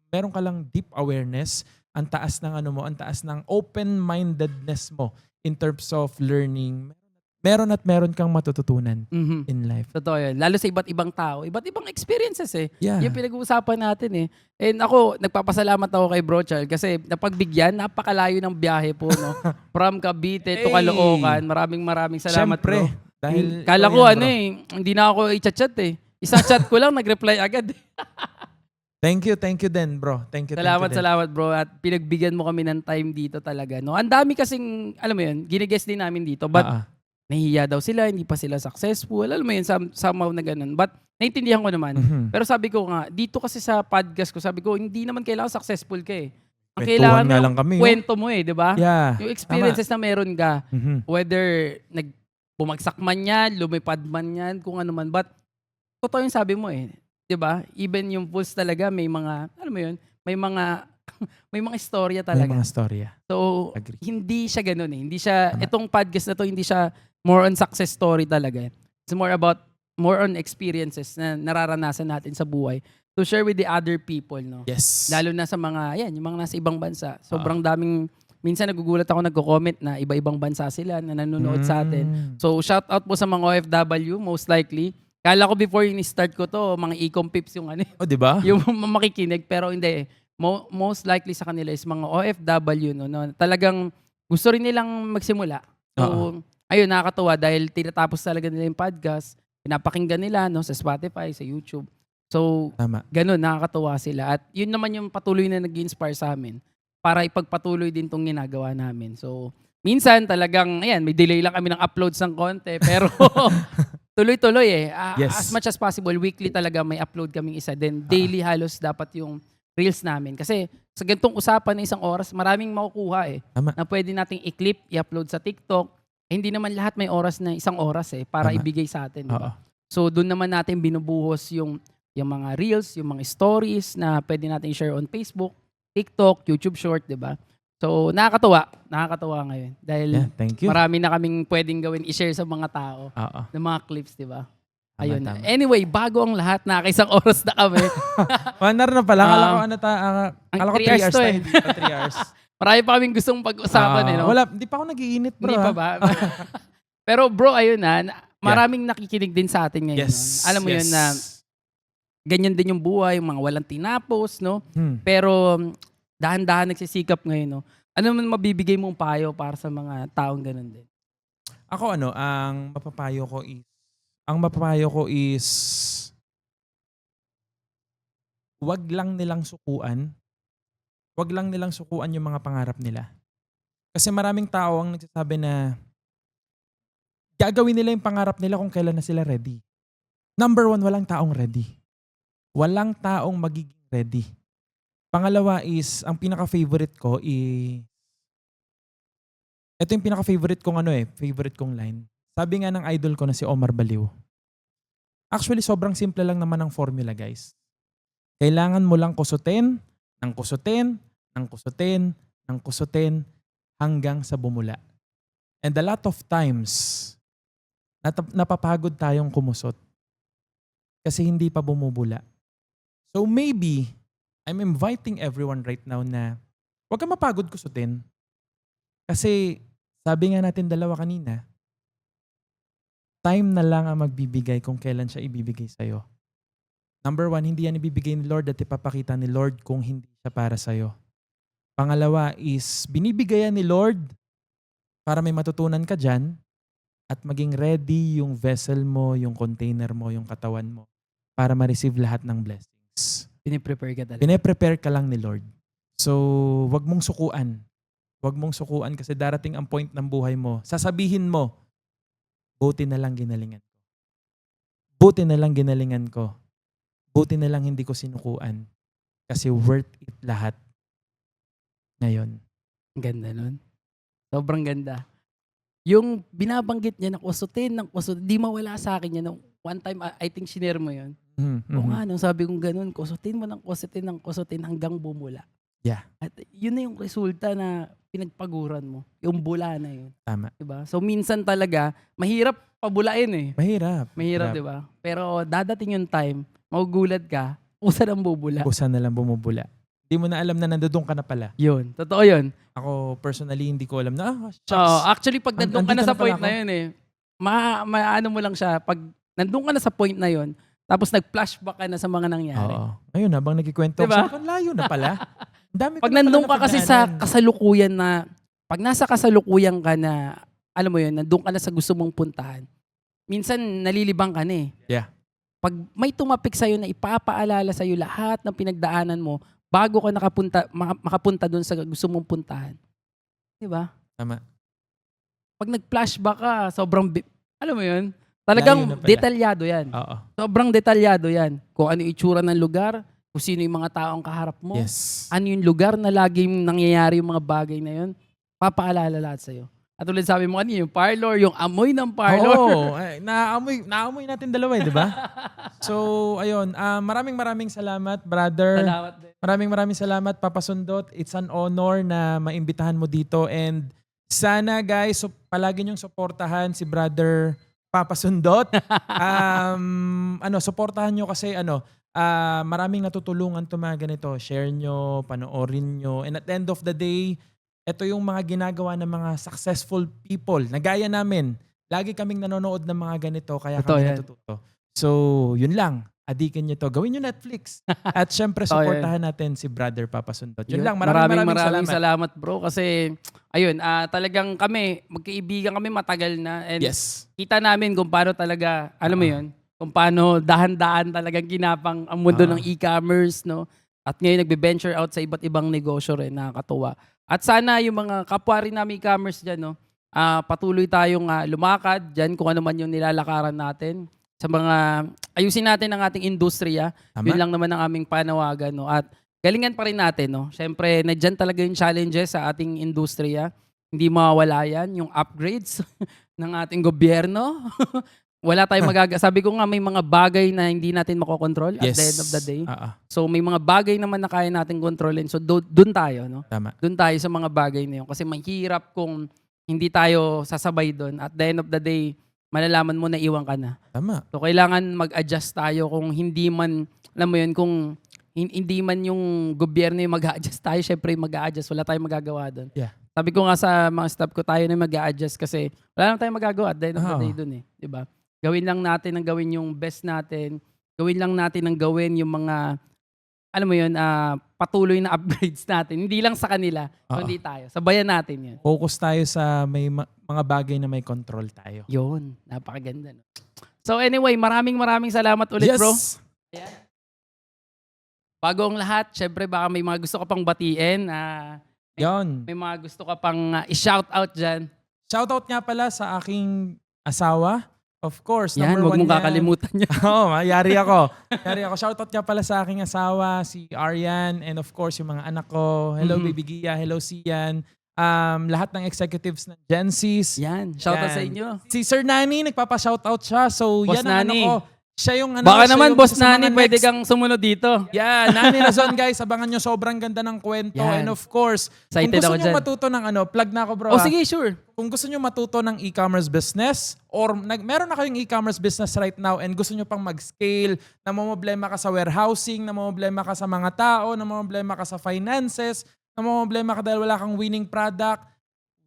Speaker 1: meron ka lang deep awareness, ang taas ng ano mo, ang taas ng open-mindedness mo in terms of learning, meron kang matututunan
Speaker 3: Mhm.
Speaker 1: in life.
Speaker 3: Totoo yan. Lalo sa iba't ibang tao. Iba't ibang experiences eh.
Speaker 1: Yeah.
Speaker 3: Yung pinag-uusapan natin eh. And ako, nagpapasalamat ako kay Bro Charles kasi napagbigyan, napakalayo ng biyahe po. No? From Cavite to
Speaker 1: Hey!
Speaker 3: Caloocan. Maraming salamat
Speaker 1: Siyempre,
Speaker 3: bro.
Speaker 1: dahil
Speaker 3: Kala
Speaker 1: ikaw
Speaker 3: ko
Speaker 1: yan, bro.
Speaker 3: hindi na ako i-chat eh. Isa chat ko lang, nag-reply agad.
Speaker 1: Thank you din, bro. Thank you din.
Speaker 3: Salamat bro. At pinagbigyan mo kami ng time dito talaga. No? Ang dami kasing, alam mo yun, ginigest din namin dito. But nahihiya daw sila, hindi pa sila successful. Alam mo yun, somehow na ganun. But naintindihan ko naman.
Speaker 1: Mhm.
Speaker 3: Pero sabi ko nga, dito kasi sa podcast ko, sabi ko, hindi naman kailangan successful ka eh. Ang
Speaker 1: Kwentuhan
Speaker 3: kailangan
Speaker 1: nga
Speaker 3: mo
Speaker 1: lang kami,
Speaker 3: kwento mo eh, di ba?
Speaker 1: Yeah.
Speaker 3: Yung experiences na meron ka,
Speaker 1: Mhm.
Speaker 3: whether bumagsak man yan, lumipad man yan, kung ano man. But, totoo yung sabi mo eh. Di ba? Even yung fools talaga, may mga, alam mo yun, may mga may mga istorya
Speaker 1: May
Speaker 3: talaga.
Speaker 1: mga storya.
Speaker 3: So,
Speaker 1: Agree.
Speaker 3: hindi siya ganun eh. Hindi siya,
Speaker 1: Tama.
Speaker 3: itong podcast na to, hindi siya more on success story talaga. It's more on experiences na nararanasan natin sa buhay to share with the other people, no?
Speaker 1: Yes.
Speaker 3: Lalo na sa mga, yung mga nasa ibang bansa. Sobrang daming, minsan nagugulat ako, nagko-comment na iba-ibang bansa sila na nanonood sa atin. So, shout out po sa mga OFW, most likely. Kala ko before yung start ko to, mga ecom pips yung ano,
Speaker 1: Oh, di ba?
Speaker 3: yung makikinig, pero hindi. Most likely sa kanila is mga OFW, no, talagang gusto rin nilang magsimula. So, ayun, nakakatuwa dahil tinatapos talaga nila yung podcast, pinapakinggan nila no, sa Spotify, sa YouTube. So,
Speaker 1: Tama.
Speaker 3: ganun, nakakatuwa sila. At yun naman yung patuloy na nag-inspire sa amin para ipagpatuloy din tong ginagawa namin. So, minsan talagang, ayan, may delay lang kami ng uploads ng konti, pero tuloy-tuloy eh.
Speaker 1: Yes.
Speaker 3: As much as possible, weekly talaga may upload kaming isa. Then daily halos dapat yung reels namin. Kasi sa ganitong usapan na isang oras, maraming makukuha eh.
Speaker 1: Tama.
Speaker 3: Na pwede nating i-clip, i-upload sa TikTok. Hindi naman lahat may oras na isang oras eh para
Speaker 1: Tama.
Speaker 3: ibigay sa atin. Diba?
Speaker 1: Oo.
Speaker 3: So doon naman natin binubuhos yung mga reels, yung mga stories na pwede natin share on Facebook, TikTok, YouTube Short, diba? So nakakatuwa ngayon. Dahil
Speaker 1: Yeah, thank you.
Speaker 3: marami na kaming pwedeng gawin i-share sa mga tao
Speaker 1: Oo.
Speaker 3: ng mga clips, diba?
Speaker 1: Tama,
Speaker 3: Ayun.
Speaker 1: tama.
Speaker 3: Anyway, bago ang lahat, nakakaisang oras na kami.
Speaker 1: Manar na pala. Kala ko
Speaker 3: ang
Speaker 1: kala ko
Speaker 3: 3
Speaker 1: 3
Speaker 3: hours
Speaker 1: hours
Speaker 3: to
Speaker 1: na,
Speaker 3: eh.
Speaker 1: hindi pa 3 hours.
Speaker 3: Marami pa kaming gustong pag-usapan eh, no?
Speaker 1: Wala, hindi pa ako nag-iinit, bro.
Speaker 3: Hindi pa ba? Pero bro, ayun maraming nakikinig din sa atin ngayon.
Speaker 1: Yes.
Speaker 3: No? Alam mo
Speaker 1: yes.
Speaker 3: yun na ganyan din yung buhay, yung mga walang tinapos, no?
Speaker 1: Hmm.
Speaker 3: Pero dahan-dahan nagsisikap ngayon, no? Ano man mabibigay mong payo para sa mga taong ganun din?
Speaker 1: Ako ang mapapayo ko is wag lang nilang sukuan. Wag lang nilang sukuan yung mga pangarap nila. Kasi maraming tao ang nagsasabi na gagawin nila yung pangarap nila kung kailan na sila ready. Number 1, walang taong ready. Walang taong magiging ready. Pangalawa is, ang pinaka-favorite ko ito yung pinaka-favorite kong favorite kong line. Sabi nga ng idol ko na si Omar Baliw. Actually, sobrang simple lang naman ang formula, guys. Kailangan mo lang kusutin, ng kusutin, ng kusutin, ng kusutin, hanggang sa bumula. And a lot of times, napapagod tayong kumusot kasi hindi pa bumubula. So maybe, I'm inviting everyone right now na huwag kang mapagod kusutin. Kasi sabi nga natin dalawa kanina, time na lang ang magbibigay kung kailan siya ibibigay sa'yo. Number 1, hindi yan ibibigay ni Lord at ipapakita ni Lord kung hindi siya para sa'yo. Pangalawa is binibigay yan ni Lord para may matutunan ka dyan at maging ready yung vessel mo, yung container mo, yung katawan mo para ma-receive lahat ng blessings.
Speaker 3: Piniprepare ka talaga.
Speaker 1: Pine-prepare ka lang ni Lord. So, wag mong sukuan. Wag mong sukuan kasi darating ang point ng buhay mo. Sasabihin mo, buti na lang ginalingan ko. Buti na lang ginalingan ko. Buti na lang hindi ko sinukuan. Kasi worth it lahat. Ngayon.
Speaker 3: Ang ganda nun. Sobrang ganda. Yung binabanggit niya na kusutin, di mawala sa akin yan. One time, I think shinare mo yun. O nga, nung sabi kong ganun, kusutin mo ng kusutin hanggang bumula.
Speaker 1: Yeah.
Speaker 3: At yun na yung resulta na pinagpaguran mo. Yung bula na yun.
Speaker 1: Tama.
Speaker 3: Diba? So minsan talaga, mahirap pabulain eh.
Speaker 1: Mahirap.
Speaker 3: Diba? Pero dadating yung time, magugulat ka, kusa nang bubula.
Speaker 1: Kusa na lang bumubula. Hindi mo na alam na nandoon ka na pala.
Speaker 3: Yun. Totoo yun.
Speaker 1: Ako personally hindi ko alam na shucks.
Speaker 3: Actually, pag nandun ka na
Speaker 1: Andito
Speaker 3: sa
Speaker 1: na
Speaker 3: point
Speaker 1: pala
Speaker 3: na
Speaker 1: ako.
Speaker 3: yun eh, maano mo lang siya, pag nandun ka na sa point na yun, tapos nag-flashback ka na sa mga nangyari.
Speaker 1: Oo. Ayun, habang nagkikwento
Speaker 3: Diba?
Speaker 1: ako, layo na pala. Ang dami ko
Speaker 3: Pag
Speaker 1: na pala
Speaker 3: nandun ka kasi sa
Speaker 1: napagdaanan.
Speaker 3: kasalukuyan na, pag nasa kasalukuyan ka na, alam mo yun, nandun ka na sa gusto mong puntahan, minsan nalilibang ka na eh.
Speaker 1: Yeah.
Speaker 3: Pag may tumapik sa'yo na ipapaalala sa'yo lahat ng pinagdaanan mo, bago ka makapunta doon sa gusto mong puntahan. Diba?
Speaker 1: Tama.
Speaker 3: Pag nag-flashback ka, sobrang, alam mo yun, talagang
Speaker 1: Layo na pala.
Speaker 3: detalyado yan.
Speaker 1: Oo.
Speaker 3: Sobrang detalyado yan. Kung ano yung itsura ng lugar, kung sino yung mga taong kaharap mo,
Speaker 1: Yes.
Speaker 3: ano yung lugar na laging nangyayari yung mga bagay na yun, papaalala lahat sa'yo. At tulad sabi mo kanina, yung parlor, yung amoy ng parlor.
Speaker 1: Oo. Ay, naamoy natin dalawa eh, di ba? So, ayun. Maraming salamat, brother.
Speaker 3: Salamat din.
Speaker 1: Maraming salamat, Papa Sundot. It's an honor na maimbitahan mo dito and sana guys, palagi niyong suportahan si brother Papa Sundot. Suportahan niyo kasi maraming natutulungan to mga ganito. Share nyo, panoorin nyo. And at the end of the day, ito yung mga ginagawa ng mga successful people na gaya namin. Lagi kaming nanonood ng mga ganito kaya
Speaker 3: Totoo
Speaker 1: kami
Speaker 3: yan.
Speaker 1: natututo. So, yun lang. Adikin nyo to. Gawin nyo Netflix. At syempre,
Speaker 3: Totoo yan.
Speaker 1: supportahan natin si Brother Papa Sundot. Yun
Speaker 3: Yun.
Speaker 1: lang. Maraming
Speaker 3: Salamat bro. Kasi, ayun, talagang kami, magkaibigan kami matagal na. And
Speaker 1: Yes.
Speaker 3: kita namin kung paano talaga, alam mo yun, kung paano dahan-dahan talagang ginapang ang mundo ng e-commerce, no? At ngayon nagbe-venture out sa iba't ibang negosyo rin, nakakatuwa. At sana yung mga kapwa rin namin e-commerce dyan, no? Patuloy tayong lumakad dyan kung ano man yung nilalakaran natin. Sa mga, ayusin natin ang ating industriya.
Speaker 1: Tama.
Speaker 3: Yun lang naman ang aming panawagan, no? At galingan pa rin natin, no? Siyempre, nadyan talaga yung challenges sa ating industriya. Hindi mawawala yan. Yung upgrades ng ating gobyerno. Wala tayong Sabi ko nga, may mga bagay na hindi natin makokontrol at the end of the day. So, may mga bagay naman na kaya natin kontrolin. So, doon tayo, no?
Speaker 1: Tama.
Speaker 3: Doon tayo sa mga bagay na yun. Kasi mahirap kung hindi tayo sasabay doon. At the end of the day, malalaman mo na iwan ka na.
Speaker 1: Tama.
Speaker 3: So, kailangan mag-adjust tayo kung hindi man, alam mo yun, kung hindi man yung gobyerno yung mag-a-adjust tayo, syempre mag-a-adjust. Wala tayong magagawa doon.
Speaker 1: Yeah.
Speaker 3: Sabi ko nga sa mga staff ko, tayo na mag-a-adjust kasi wala lang tayong magagawa at the end of the
Speaker 1: Oo.
Speaker 3: day doon eh. Diba? Gawin lang natin ang gawin yung best natin. Gawin lang natin ang gawin yung mga, alam mo yun, patuloy na upgrades natin. Hindi lang sa kanila, kundi tayo. Sabayan natin yun.
Speaker 1: Focus tayo sa may mga bagay na may control tayo.
Speaker 3: Yun, napakaganda. No? So anyway, maraming salamat ulit, bro. Ayan. Bago ang lahat, syempre baka may mga gusto ka pang batiin.
Speaker 1: Yon.
Speaker 3: May mga gusto ka pang i-shout out dyan.
Speaker 1: Shoutout nga pala sa aking asawa. Of course,
Speaker 3: Yan,
Speaker 1: number
Speaker 3: huwag
Speaker 1: 1
Speaker 3: mong kakalimutan yan.
Speaker 1: Oo, yari ako. Shoutout nga pala sa aking asawa, si Arian, and of course, yung mga anak ko. Hello, Baby Gia. Hello, Sian. Lahat ng executives ng Gen Z's.
Speaker 3: Yan, shout out
Speaker 1: Yan.
Speaker 3: sa inyo.
Speaker 1: Si Sir Nani, nagpapa-shoutout siya. So,
Speaker 3: Boss
Speaker 1: yan ang
Speaker 3: Nani.
Speaker 1: ano ko. Siya yung
Speaker 3: Baka
Speaker 1: siya
Speaker 3: naman,
Speaker 1: yung
Speaker 3: Boss
Speaker 1: isa sa mga
Speaker 3: Nani, pwede
Speaker 1: next-
Speaker 3: kang sumunod dito.
Speaker 1: Yeah, Nani Razon guys, abangan nyo, sobrang ganda ng kwento.
Speaker 3: Yan.
Speaker 1: And of course,
Speaker 3: Excited
Speaker 1: kung gusto
Speaker 3: ako
Speaker 1: nyo
Speaker 3: dyan.
Speaker 1: matuto ng plug na ako bro.
Speaker 3: Oh, sige, sure.
Speaker 1: Kung gusto nyo matuto ng e-commerce business or meron na kayong e-commerce business right now and gusto nyo pang mag-scale, namomblema ka sa warehousing, namomblema ka sa mga tao, namomblema ka sa finances, namomblema ka dahil wala kang winning product,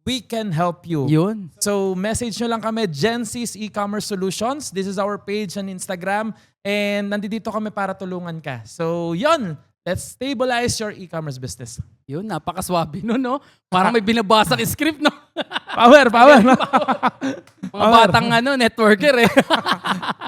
Speaker 1: we can help you.
Speaker 3: Yun.
Speaker 1: So message nyo lang kami, Gensy's E-Commerce Solutions. This is our page on Instagram and nandito kami para tulungan ka. So yun, let's stabilize your e-commerce business.
Speaker 3: Yun, napakaswabe nun, no? Parang may binabasang script, no?
Speaker 1: Power.
Speaker 3: Mga batang networker eh.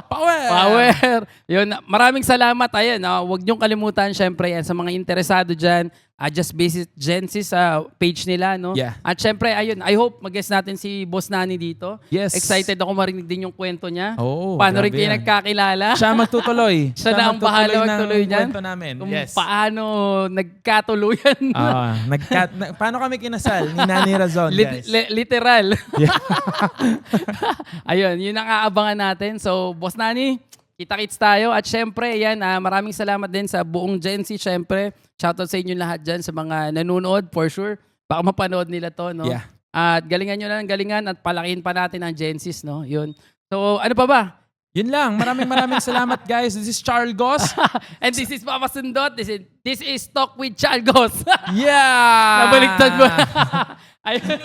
Speaker 3: Power! Yun, maraming salamat. Ayan, huwag niyong kalimutan, syempre, yan, sa mga interesado dyan, just visit Gency sa page nila, no?
Speaker 1: Yeah.
Speaker 3: At syempre, ayun, I hope mag-guest natin si Boss Nani dito.
Speaker 1: Yes.
Speaker 3: Excited ako marinig din yung kwento niya.
Speaker 1: Oo,
Speaker 3: Paano rin
Speaker 1: grabe
Speaker 3: kayo
Speaker 1: yan.
Speaker 3: nagkakilala?
Speaker 1: Siya magtutuloy.
Speaker 3: Siya na ang bahala
Speaker 1: ng
Speaker 3: magtuloy dyan.
Speaker 1: kwento namin.
Speaker 3: Kung
Speaker 1: Yes.
Speaker 3: paano nagkatuluyan.
Speaker 1: Paano kami kinasal ni Nani Razon, guys?
Speaker 3: Literal. Ayun, yun ang aabangan natin. So, Boss Nani, kita-kits tayo. At syempre, yan, maraming salamat din sa buong Gency. Syempre, shoutout sa inyo lahat dyan sa mga nanonood, for sure. Baka mapanood nila to, no?
Speaker 1: Yeah.
Speaker 3: At galingan nyo lang, galingan at palakihin pa natin ang Gency's, no? Yun. So, ano pa ba?
Speaker 1: Yun lang. Maraming salamat, guys. This is Charles Goss.
Speaker 3: And this is Papa Sundot. This is Talk with Chalgos.
Speaker 1: Yeah!
Speaker 3: Nabaliktad mo. Ayun.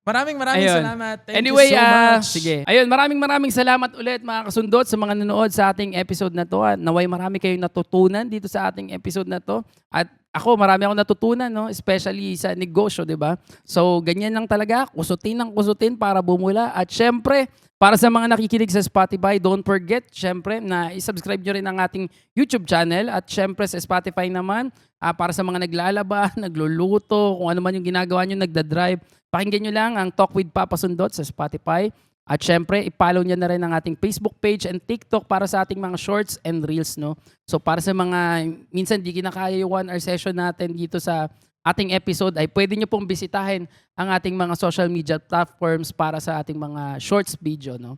Speaker 1: Maraming
Speaker 3: Ayun.
Speaker 1: salamat. Thank
Speaker 3: Anyway,
Speaker 1: you so much.
Speaker 3: sige. Ayun, maraming salamat ulit mga kasundot sa mga nanood sa ating episode na to. At naway marami kayong natutunan dito sa ating episode na to. At ako, marami akong natutunan, no? Especially sa negosyo, di ba? So, ganyan lang talaga. Kusutin ng kusutin para bumula. At syempre, para sa mga nakikinig sa Spotify, don't forget, syempre, na i-subscribe nyo rin ang ating YouTube channel. At syempre, sa Spotify naman, para sa mga naglalaba, nagluluto, kung ano man yung ginagawa nyo, nagdadrive, pakinggan nyo lang ang Talk with Papa Sundot sa Spotify. At syempre, i-follow nyo na rin ang ating Facebook page and TikTok para sa ating mga shorts and reels, no? So para sa mga, minsan di kinakaya yung 1 hour session natin dito sa ating episode, ay pwede nyo pong bisitahin ang ating mga social media platforms para sa ating mga shorts video, no?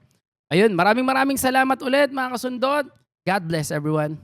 Speaker 3: Ayun, maraming salamat ulit mga kasundot. God bless everyone.